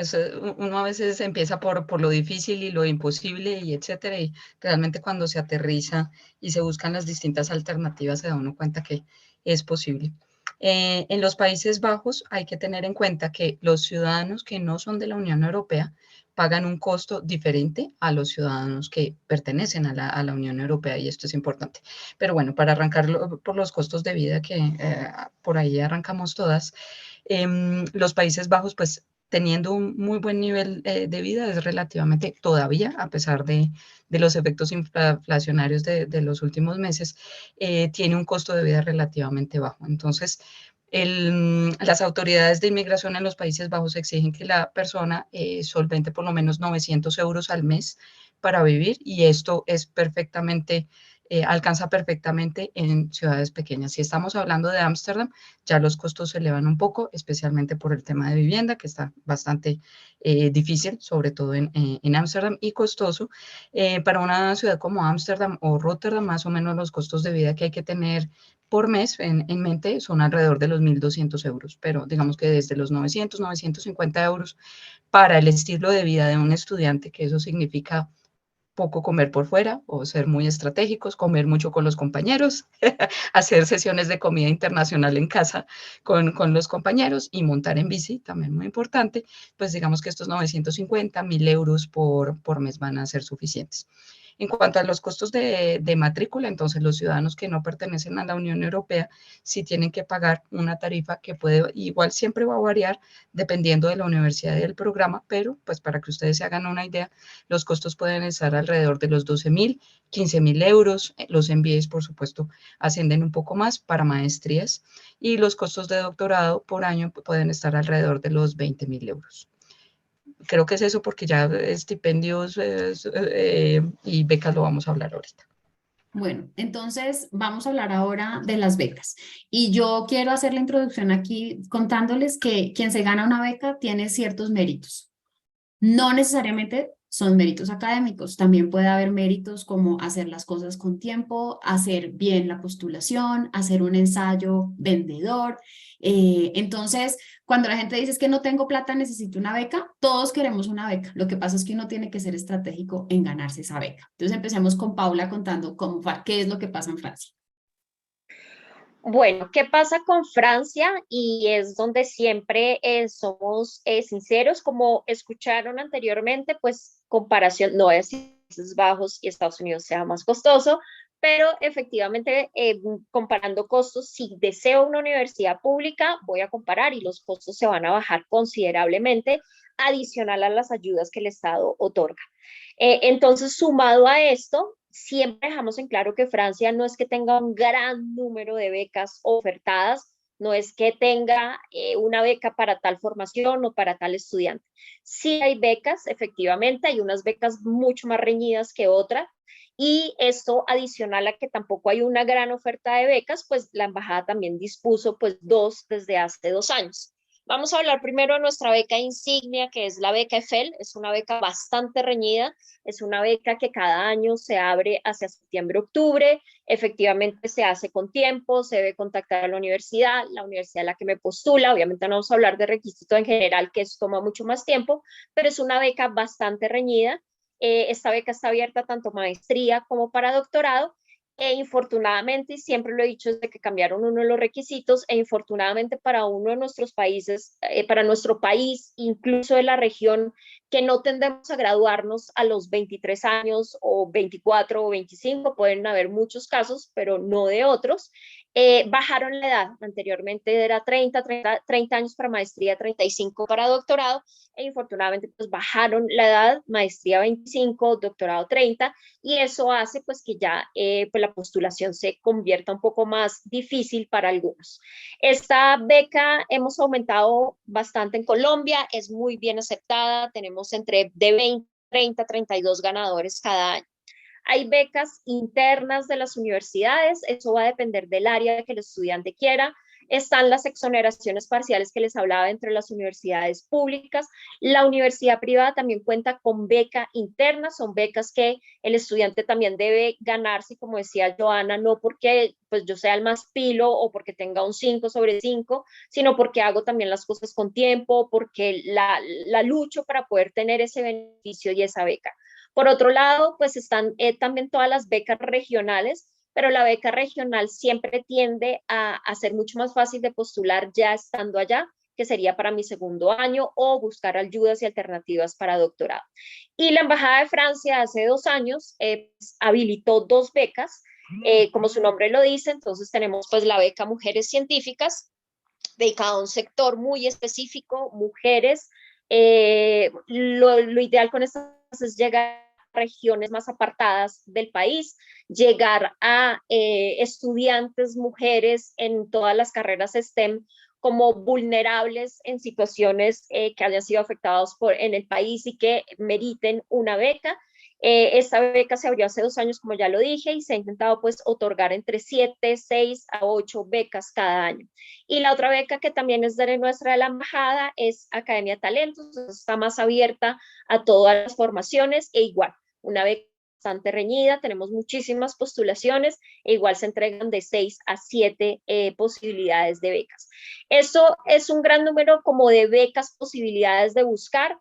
uno a veces empieza por lo difícil y lo imposible y etcétera, y realmente cuando se aterriza y se buscan las distintas alternativas se da uno cuenta que es posible. En los Países Bajos hay que tener en cuenta que los ciudadanos que no son de la Unión Europea pagan un costo diferente a los ciudadanos que pertenecen a la Unión Europea, y esto es importante. Pero bueno, para arrancar por los costos de vida, que por ahí arrancamos todas, los Países Bajos pues teniendo un muy buen nivel de vida, es relativamente todavía, a pesar de los efectos inflacionarios de los últimos meses, tiene un costo de vida relativamente bajo. Entonces, las autoridades de inmigración en los Países Bajos exigen que la persona solvente por lo menos 900 euros al mes para vivir, y esto es perfectamente, alcanza perfectamente en ciudades pequeñas. Si estamos hablando de Ámsterdam, ya los costos se elevan un poco, especialmente por el tema de vivienda, que está bastante difícil, sobre todo en Ámsterdam, y costoso. Para una ciudad como Ámsterdam o Rotterdam, más o menos los costos de vida que hay que tener por mes en mente son alrededor de los 1.200 euros, pero digamos que desde los 900, 950 euros para el estilo de vida de un estudiante, que eso significa poco comer por fuera o ser muy estratégicos, comer mucho con los compañeros, hacer sesiones de comida internacional en casa con los compañeros y montar en bici, también muy importante, pues digamos que estos 950, 1.000 euros por mes van a ser suficientes. En cuanto a los costos de matrícula, entonces los ciudadanos que no pertenecen a la Unión Europea sí tienen que pagar una tarifa que puede, igual siempre va a variar dependiendo de la universidad y del programa, pero pues para que ustedes se hagan una idea, los costos pueden estar alrededor de los 12.000, 15.000 euros. Los MBAs, por supuesto, ascienden un poco más para maestrías, y los costos de doctorado por año pueden estar alrededor de los 20.000 euros. Creo que es eso, porque ya estipendios y becas lo vamos a hablar ahorita. Bueno, entonces vamos a hablar ahora de las becas. Y yo quiero hacer la introducción aquí contándoles que quien se gana una beca tiene ciertos méritos. No necesariamente son méritos académicos, también puede haber méritos como hacer las cosas con tiempo, hacer bien la postulación, hacer un ensayo vendedor. Entonces, cuando la gente dice es que no tengo plata, necesito una beca, todos queremos una beca. Lo que pasa es que uno tiene que ser estratégico en ganarse esa beca. Entonces, empecemos con Paula contando qué es lo que pasa en Francia. Bueno, ¿qué pasa con Francia? Y es donde siempre somos sinceros, como escucharon anteriormente, pues comparación, no es Países Bajos y Estados Unidos sea más costoso, pero efectivamente comparando costos, si deseo una universidad pública, voy a comparar y los costos se van a bajar considerablemente, adicional a las ayudas que el Estado otorga. Entonces, sumado a esto, siempre dejamos en claro que Francia no es que tenga un gran número de becas ofertadas, no es que tenga una beca para tal formación o para tal estudiante. Sí hay becas, efectivamente, hay unas becas mucho más reñidas que otras, y esto adicional a que tampoco hay una gran oferta de becas, pues la embajada también dispuso pues dos desde hace 2 años. Vamos a hablar primero de nuestra beca insignia, que es la beca EFEL. Es una beca bastante reñida, es una beca que cada año se abre hacia septiembre-octubre, efectivamente se hace con tiempo, se debe contactar a la universidad a la que me postula, obviamente no vamos a hablar de requisito en general, que eso toma mucho más tiempo, pero es una beca bastante reñida. Esta beca está abierta tanto maestría como para doctorado, e infortunadamente, y siempre lo he dicho desde que cambiaron uno de los requisitos, e infortunadamente para uno de nuestros países, para nuestro país, incluso de la región, que no tendemos a graduarnos a los 23 años o 24 o 25, pueden haber muchos casos, pero no de otros. Bajaron la edad, anteriormente era 30 años para maestría, 35 para doctorado, e infortunadamente pues bajaron la edad, maestría 25, doctorado 30, y eso hace pues que ya pues la postulación se convierta un poco más difícil para algunos. Esta beca hemos aumentado bastante en Colombia, es muy bien aceptada, tenemos entre de 20, 30, 32 ganadores cada año. Hay becas internas de las universidades, eso va a depender del área que el estudiante quiera. Están las exoneraciones parciales que les hablaba entre las universidades públicas. La universidad privada también cuenta con beca interna, son becas que el estudiante también debe ganarse, como decía Joana, no porque pues, yo sea el más pilo o porque tenga un 5/5, sino porque hago también las cosas con tiempo, porque la lucho para poder tener ese beneficio y esa beca. Por otro lado, pues están también todas las becas regionales, pero la beca regional siempre tiende a ser mucho más fácil de postular ya estando allá, que sería para mi segundo año, o buscar ayudas y alternativas para doctorado. Y la Embajada de Francia hace 2 años habilitó 2 becas, como su nombre lo dice, entonces tenemos pues la beca Mujeres Científicas, dedicada a un sector muy específico, mujeres Lo ideal con estas es llegar a regiones más apartadas del país, llegar a estudiantes, mujeres en todas las carreras STEM como vulnerables en situaciones que hayan sido afectados en el país y que meriten una beca. Esta beca se abrió hace 2 años, como ya lo dije, y se ha intentado pues otorgar entre 7, 6 a 8 becas cada año. Y la otra beca que también es de nuestra de la embajada es Academia de Talentos, está más abierta a todas las formaciones e igual, una beca bastante reñida, tenemos muchísimas postulaciones e igual se entregan de 6 a 7 posibilidades de becas. Esto es un gran número como de becas, posibilidades de buscar.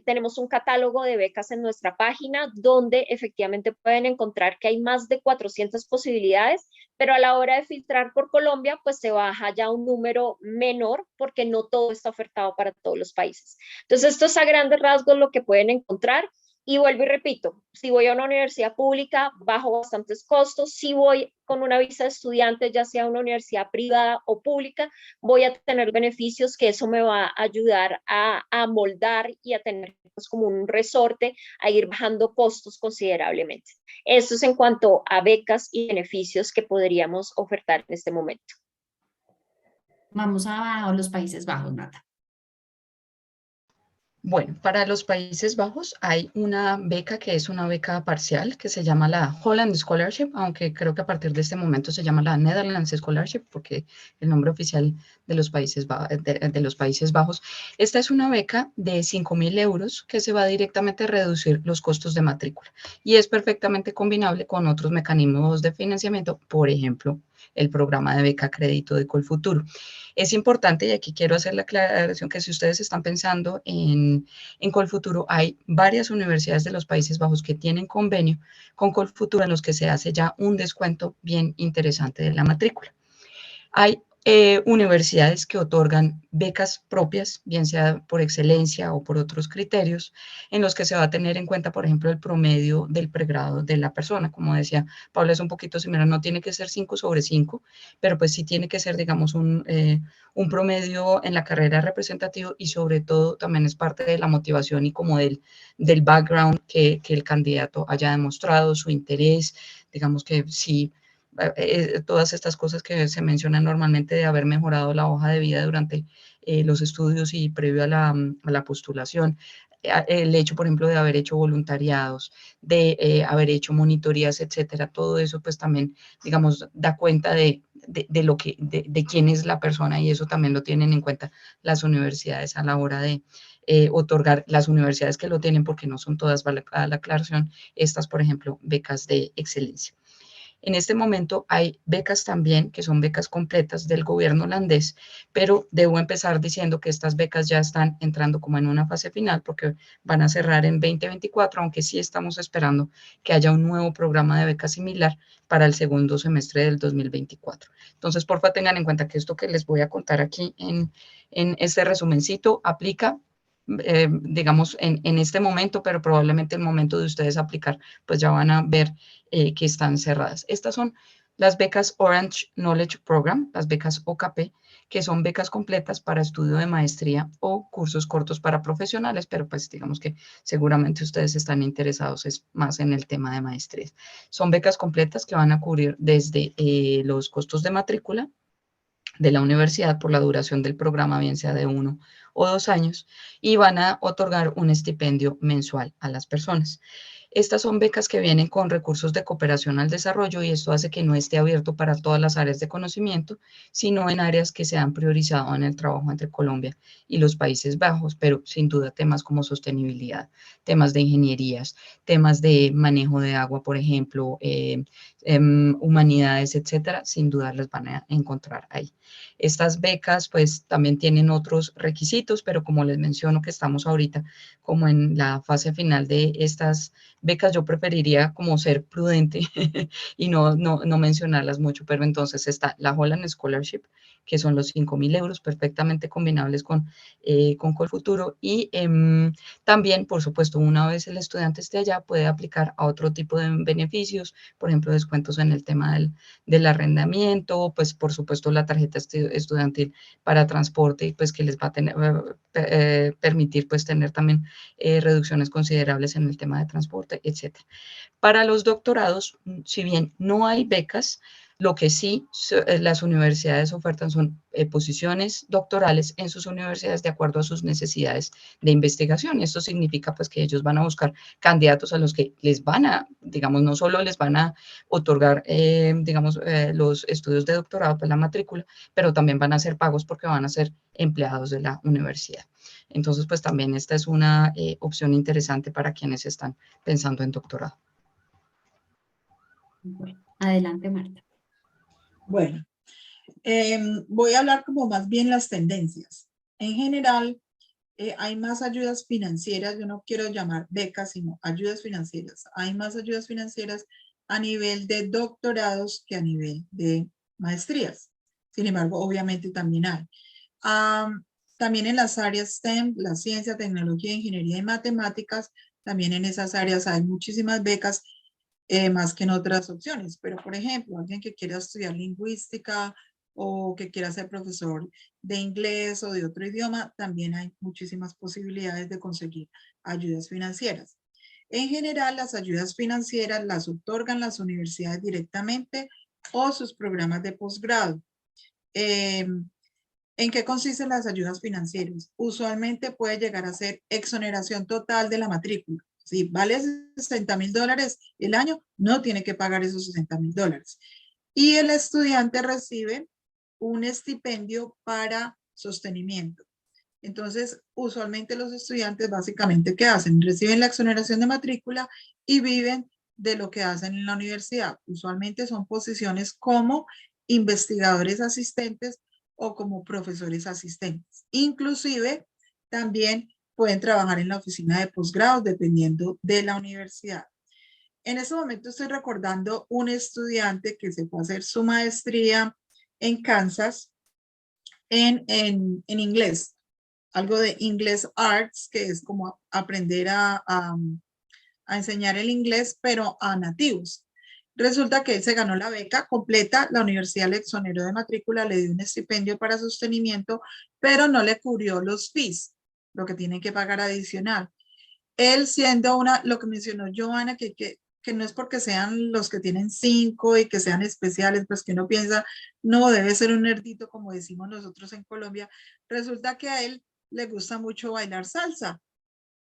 Tenemos un catálogo de becas en nuestra página donde efectivamente pueden encontrar que hay más de 400 posibilidades, pero a la hora de filtrar por Colombia, pues se baja ya un número menor porque no todo está ofertado para todos los países. Entonces, esto es a grandes rasgos lo que pueden encontrar. Y vuelvo y repito, si voy a una universidad pública, bajo bastantes costos. Si voy con una visa de estudiante, ya sea una universidad privada o pública, voy a tener beneficios que eso me va a ayudar a moldar y a tener pues, como un resorte, a ir bajando costos considerablemente. Esto es en cuanto a becas y beneficios que podríamos ofertar en este momento. Vamos a los Países Bajos, Nata. Bueno, para los Países Bajos hay una beca que es una beca parcial que se llama la Holland Scholarship, aunque creo que a partir de este momento se llama la Netherlands Scholarship porque el nombre oficial de los Países Bajos. Esta es una beca de 5.000 euros que se va directamente a reducir los costos de matrícula y es perfectamente combinable con otros mecanismos de financiamiento, por ejemplo, el programa de beca crédito de Colfuturo. Es importante, y aquí quiero hacer la aclaración, que si ustedes están pensando en Colfuturo, hay varias universidades de los Países Bajos que tienen convenio con Colfuturo en los que se hace ya un descuento bien interesante de la matrícula. Hay universidades que otorgan becas propias, bien sea por excelencia o por otros criterios, en los que se va a tener en cuenta, por ejemplo, el promedio del pregrado de la persona. Como decía Paula, es un poquito similar, no tiene que ser 5/5, pero pues sí tiene que ser, digamos, un promedio en la carrera representativo y sobre todo también es parte de la motivación y como del background que el candidato haya demostrado, su interés, digamos que sí. Todas estas cosas que se mencionan normalmente de haber mejorado la hoja de vida durante los estudios y previo a la postulación, el hecho, por ejemplo, de haber hecho voluntariados, de haber hecho monitorías, etcétera, todo eso pues también, digamos, da cuenta de quién es la persona y eso también lo tienen en cuenta las universidades a la hora de otorgar, las universidades que lo tienen, porque no son todas, vale la aclaración, estas, por ejemplo, becas de excelencia. En este momento hay becas también, que son becas completas del gobierno holandés, pero debo empezar diciendo que estas becas ya están entrando como en una fase final porque van a cerrar en 2024, aunque sí estamos esperando que haya un nuevo programa de becas similar para el segundo semestre del 2024. Entonces, porfa, tengan en cuenta que esto que les voy a contar aquí en este resumencito aplica digamos, en este momento, pero probablemente el momento de ustedes aplicar, pues ya van a ver que están cerradas. Estas son las becas Orange Knowledge Program, las becas OKP, que son becas completas para estudio de maestría o cursos cortos para profesionales, pero pues digamos que seguramente ustedes están interesados es más en el tema de maestría. Son becas completas que van a cubrir desde los costos de matrícula de la universidad por la duración del programa, bien sea de 1 o 2 años, y van a otorgar un estipendio mensual a las personas. Estas son becas que vienen con recursos de cooperación al desarrollo y esto hace que no esté abierto para todas las áreas de conocimiento, sino en áreas que se han priorizado en el trabajo entre Colombia y los Países Bajos, pero sin duda temas como sostenibilidad, temas de ingenierías, temas de manejo de agua, por ejemplo, humanidades, etcétera, sin duda las van a encontrar ahí. Estas becas pues también tienen otros requisitos, pero como les menciono que estamos ahorita como en la fase final de estas becas yo preferiría como ser prudente y no mencionarlas mucho, pero entonces está la Holland Scholarship, que son los 5.000 euros perfectamente combinables con Colfuturo y también, por supuesto, una vez el estudiante esté allá, puede aplicar a otro tipo de beneficios, por ejemplo, descuentos en el tema del arrendamiento, pues por supuesto la tarjeta estudiantil para transporte, pues que les va a tener, permitir pues tener también reducciones considerables en el tema de transporte, etc. Para los doctorados, si bien no hay becas, lo que sí las universidades ofertan son posiciones doctorales en sus universidades de acuerdo a sus necesidades de investigación. Esto significa pues que ellos van a buscar candidatos a los que les van a, digamos, no solo les van a otorgar, digamos, los estudios de doctorado, pues la matrícula, pero también van a ser pagos porque van a ser empleados de la universidad. Entonces, pues también esta es una opción interesante para quienes están pensando en doctorado. Bueno, adelante, Marta. Bueno, voy a hablar como más bien las tendencias. En general, hay más ayudas financieras, yo no quiero llamar becas, sino ayudas financieras. Hay más ayudas financieras a nivel de doctorados que a nivel de maestrías. Sin embargo, obviamente también hay. También en las áreas STEM, la ciencia, tecnología, ingeniería y matemáticas, también en esas áreas hay muchísimas becas, más que en otras opciones. Pero, por ejemplo, alguien que quiera estudiar lingüística o que quiera ser profesor de inglés o de otro idioma, también hay muchísimas posibilidades de conseguir ayudas financieras. En general, las ayudas financieras las otorgan las universidades directamente o sus programas de posgrado. ¿En qué consisten las ayudas financieras? Usualmente puede llegar a ser exoneración total de la matrícula. Si vale $60,000 el año, no tiene que pagar esos $60,000. Y el estudiante recibe un estipendio para sostenimiento. Entonces, usualmente los estudiantes básicamente, ¿qué hacen? Reciben la exoneración de matrícula y viven de lo que hacen en la universidad. Usualmente son posiciones como investigadores asistentes o como profesores asistentes. Inclusive, también pueden trabajar en la oficina de posgrados dependiendo de la universidad. En este momento estoy recordando un estudiante que se fue a hacer su maestría en Kansas en inglés, algo de English Arts, que es como aprender a enseñar el inglés, pero a nativos. Resulta que él se ganó la beca completa, la universidad le exoneró de matrícula, le dio un estipendio para sostenimiento, pero no le cubrió los fees, lo que tienen que pagar adicional. Él siendo lo que mencionó Joana, que no es porque sean los que tienen 5 y que sean especiales, pues que uno piensa, no, debe ser un nerdito, como decimos nosotros en Colombia. Resulta que a él le gusta mucho bailar salsa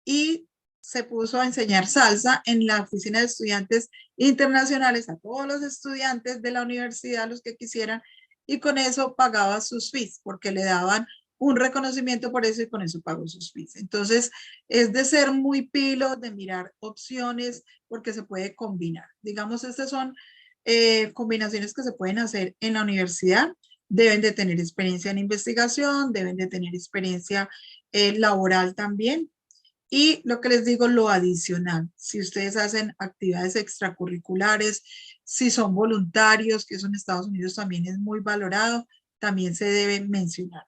y se puso a enseñar salsa en la oficina de estudiantes internacionales a todos los estudiantes de la universidad, los que quisieran, y con eso pagaba sus fees, porque le daban un reconocimiento por eso y con eso pagó sus fees. Entonces, es de ser muy pilo, de mirar opciones, porque se puede combinar. Digamos, estas son combinaciones que se pueden hacer en la universidad. Deben de tener experiencia en investigación, deben de tener experiencia laboral también. Y lo que les digo, lo adicional, si ustedes hacen actividades extracurriculares, si son voluntarios, que eso en Estados Unidos también es muy valorado, también se debe mencionar.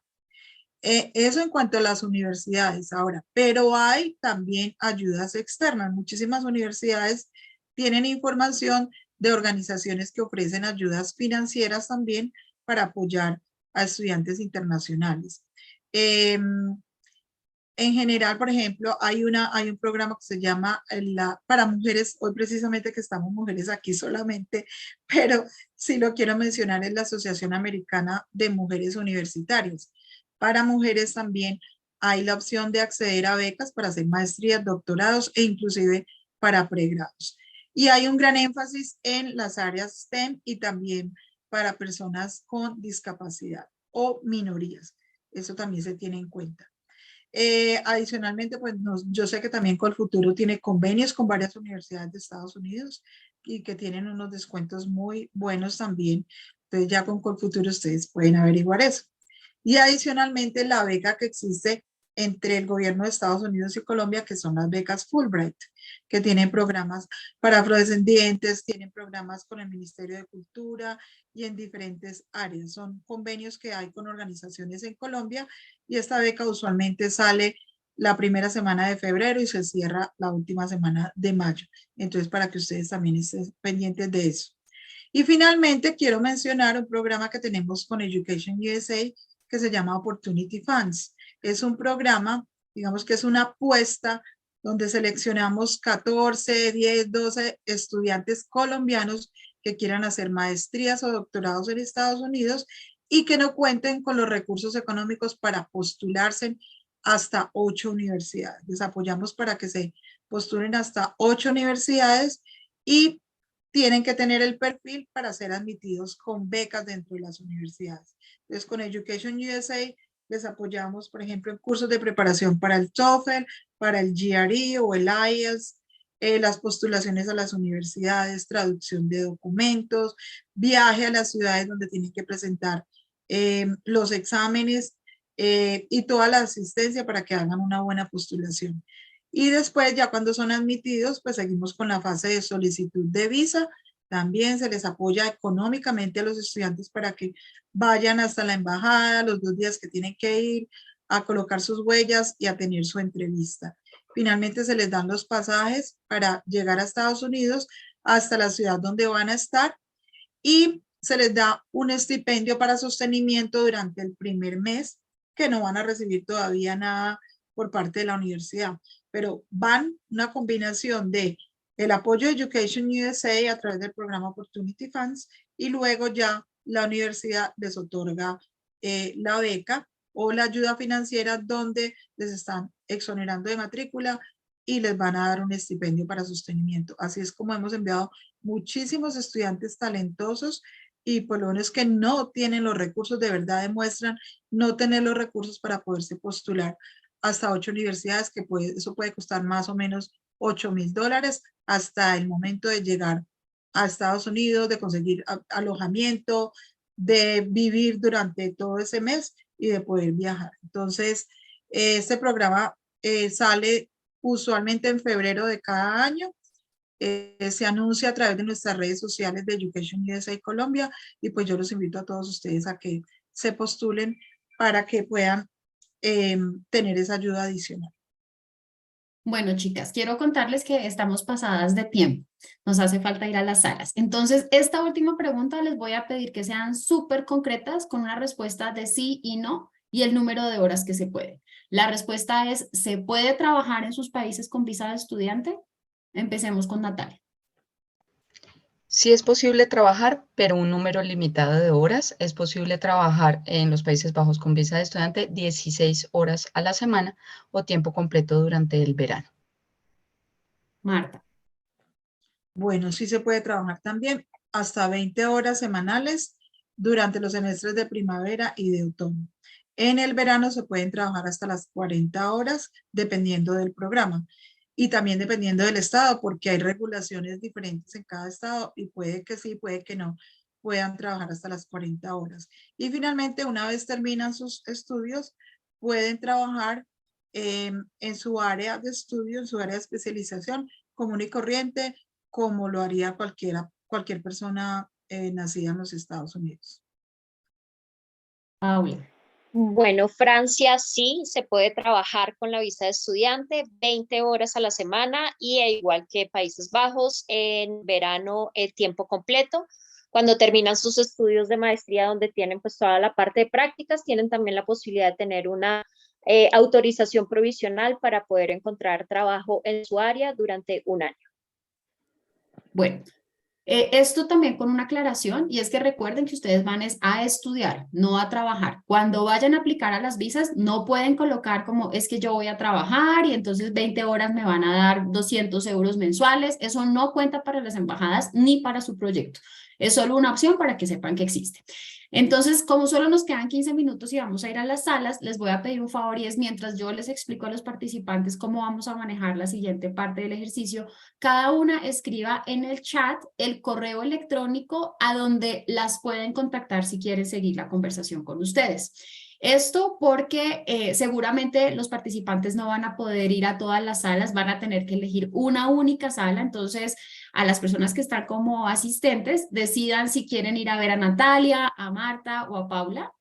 Eso en cuanto a las universidades ahora, pero hay también ayudas externas. Muchísimas universidades tienen información de organizaciones que ofrecen ayudas financieras también para apoyar a estudiantes internacionales. En general, por ejemplo, hay un programa que se llama para mujeres, hoy precisamente que estamos mujeres aquí solamente, pero sí lo quiero mencionar, es la Asociación Americana de Mujeres Universitarias. Para mujeres también hay la opción de acceder a becas para hacer maestrías, doctorados e inclusive para pregrados. Y hay un gran énfasis en las áreas STEM y también para personas con discapacidad o minorías. Eso también se tiene en cuenta. Adicionalmente, pues yo sé que también Colfuturo tiene convenios con varias universidades de Estados Unidos y que tienen unos descuentos muy buenos también. Entonces ya con Colfuturo ustedes pueden averiguar eso. Y adicionalmente la beca que existe entre el gobierno de Estados Unidos y Colombia, que son las becas Fulbright, que tienen programas para afrodescendientes, tienen programas con el Ministerio de Cultura y en diferentes áreas. Son convenios que hay con organizaciones en Colombia y esta beca usualmente sale la primera semana de febrero y se cierra la última semana de mayo. Entonces, para que ustedes también estén pendientes de eso. Y finalmente, quiero mencionar un programa que tenemos con Education USA que se llama Opportunity Funds. Es un programa, digamos que es una apuesta donde seleccionamos 14, 10, 12 estudiantes colombianos que quieran hacer maestrías o doctorados en Estados Unidos y que no cuenten con los recursos económicos para postularse hasta 8 universidades. Les apoyamos para que se postulen hasta 8 universidades y tienen que tener el perfil para ser admitidos con becas dentro de las universidades. Entonces, con Education USA les apoyamos, por ejemplo, en cursos de preparación para el TOEFL, para el GRE o el IELTS, las postulaciones a las universidades, traducción de documentos, viaje a las ciudades donde tienen que presentar los exámenes y toda la asistencia para que hagan una buena postulación. Y después, ya cuando son admitidos, pues seguimos con la fase de solicitud de visa. También se les apoya económicamente a los estudiantes para que vayan hasta la embajada los 2 días que tienen que ir a colocar sus huellas y a tener su entrevista. Finalmente se les dan los pasajes para llegar a Estados Unidos hasta la ciudad donde van a estar y se les da un estipendio para sostenimiento durante el primer mes, que no van a recibir todavía nada por parte de la universidad, pero van una combinación de el apoyo de Education USA a través del programa Opportunity Funds y luego ya la universidad les otorga la beca o la ayuda financiera donde les están exonerando de matrícula y les van a dar un estipendio para sostenimiento. Así es como hemos enviado muchísimos estudiantes talentosos y por lo menos que no tienen los recursos, de verdad demuestran no tener los recursos para poderse postular hasta 8 universidades, que eso puede costar más o menos $8,000 hasta el momento de llegar a Estados Unidos, de conseguir alojamiento, de vivir durante todo ese mes y de poder viajar. Entonces, este programa sale usualmente en febrero de cada año. Se anuncia a través de nuestras redes sociales de Education USA Colombia y pues yo los invito a todos ustedes a que se postulen para que puedan tener esa ayuda adicional. Bueno, chicas, quiero contarles que estamos pasadas de tiempo. Nos hace falta ir a las salas. Entonces, esta última pregunta les voy a pedir que sean súper concretas con una respuesta de sí y no y el número de horas que se puede. La respuesta es, ¿se puede trabajar en sus países con visa de estudiante? Empecemos con Natalia. Sí es posible trabajar, pero un número limitado de horas. Es posible trabajar en los Países Bajos con visa de estudiante 16 horas a la semana o tiempo completo durante el verano. Marta. Bueno, sí se puede trabajar también hasta 20 horas semanales durante los semestres de primavera y de otoño. En el verano se pueden trabajar hasta las 40 horas dependiendo del programa y también dependiendo del estado, porque hay regulaciones diferentes en cada estado y puede que sí, puede que no puedan trabajar hasta las 40 horas. Y finalmente, una vez terminan sus estudios, pueden trabajar en su área de estudio, en su área de especialización común y corriente, como lo haría cualquier persona nacida en los Estados Unidos. Paula. Bueno, Francia sí se puede trabajar con la visa de estudiante 20 horas a la semana y igual que Países Bajos, en verano tiempo completo. Cuando terminan sus estudios de maestría donde tienen pues toda la parte de prácticas, tienen también la posibilidad de tener una autorización provisional para poder encontrar trabajo en su área durante un año. Bueno, esto también con una aclaración, y es que recuerden que ustedes van a estudiar, no a trabajar. Cuando vayan a aplicar a las visas, no pueden colocar como es que yo voy a trabajar y entonces 20 horas me van a dar 200 euros mensuales. Eso no cuenta para las embajadas ni para su proyecto. Es solo una opción para que sepan que existe. Entonces, como solo nos quedan 15 minutos y vamos a ir a las salas, les voy a pedir un favor y es mientras yo les explico a los participantes cómo vamos a manejar la siguiente parte del ejercicio, cada una escriba en el chat el correo electrónico a donde las pueden contactar si quieren seguir la conversación con ustedes. Esto porque seguramente los participantes no van a poder ir a todas las salas, van a tener que elegir una única sala, entonces a las personas que están como asistentes decidan si quieren ir a ver a Natalia, a Marta o a Paula.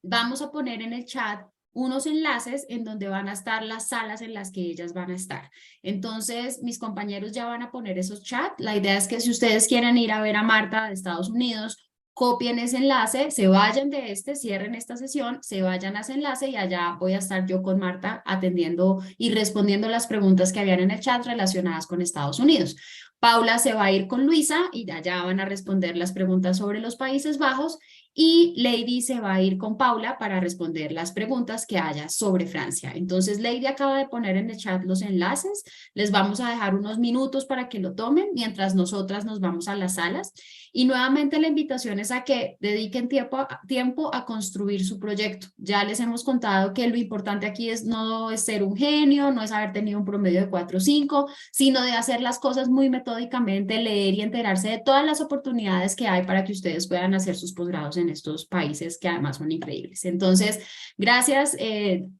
Vamos a poner en el chat unos enlaces en donde van a estar las salas en las que ellas van a estar. Entonces, mis compañeros ya van a poner esos chats. La idea es que si ustedes quieren ir a ver a Marta de Estados Unidos, copien ese enlace, se vayan de cierren esta sesión, se vayan a ese enlace y allá voy a estar yo con Marta atendiendo y respondiendo las preguntas que habían en el chat relacionadas con Estados Unidos. Paula se va a ir con Luisa y allá van a responder las preguntas sobre los Países Bajos y Lady se va a ir con Paula para responder las preguntas que haya sobre Francia. Entonces, Lady acaba de poner en el chat los enlaces, les vamos a dejar unos minutos para que lo tomen mientras nosotras nos vamos a las salas. Y nuevamente la invitación es a que dediquen tiempo a construir su proyecto. Ya les hemos contado que lo importante aquí no es ser un genio, no es haber tenido un promedio de 4 o 5, sino de hacer las cosas muy metódicamente, leer y enterarse de todas las oportunidades que hay para que ustedes puedan hacer sus posgrados en estos países que además son increíbles. Entonces, gracias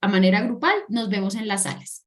a manera grupal, nos vemos en las salas.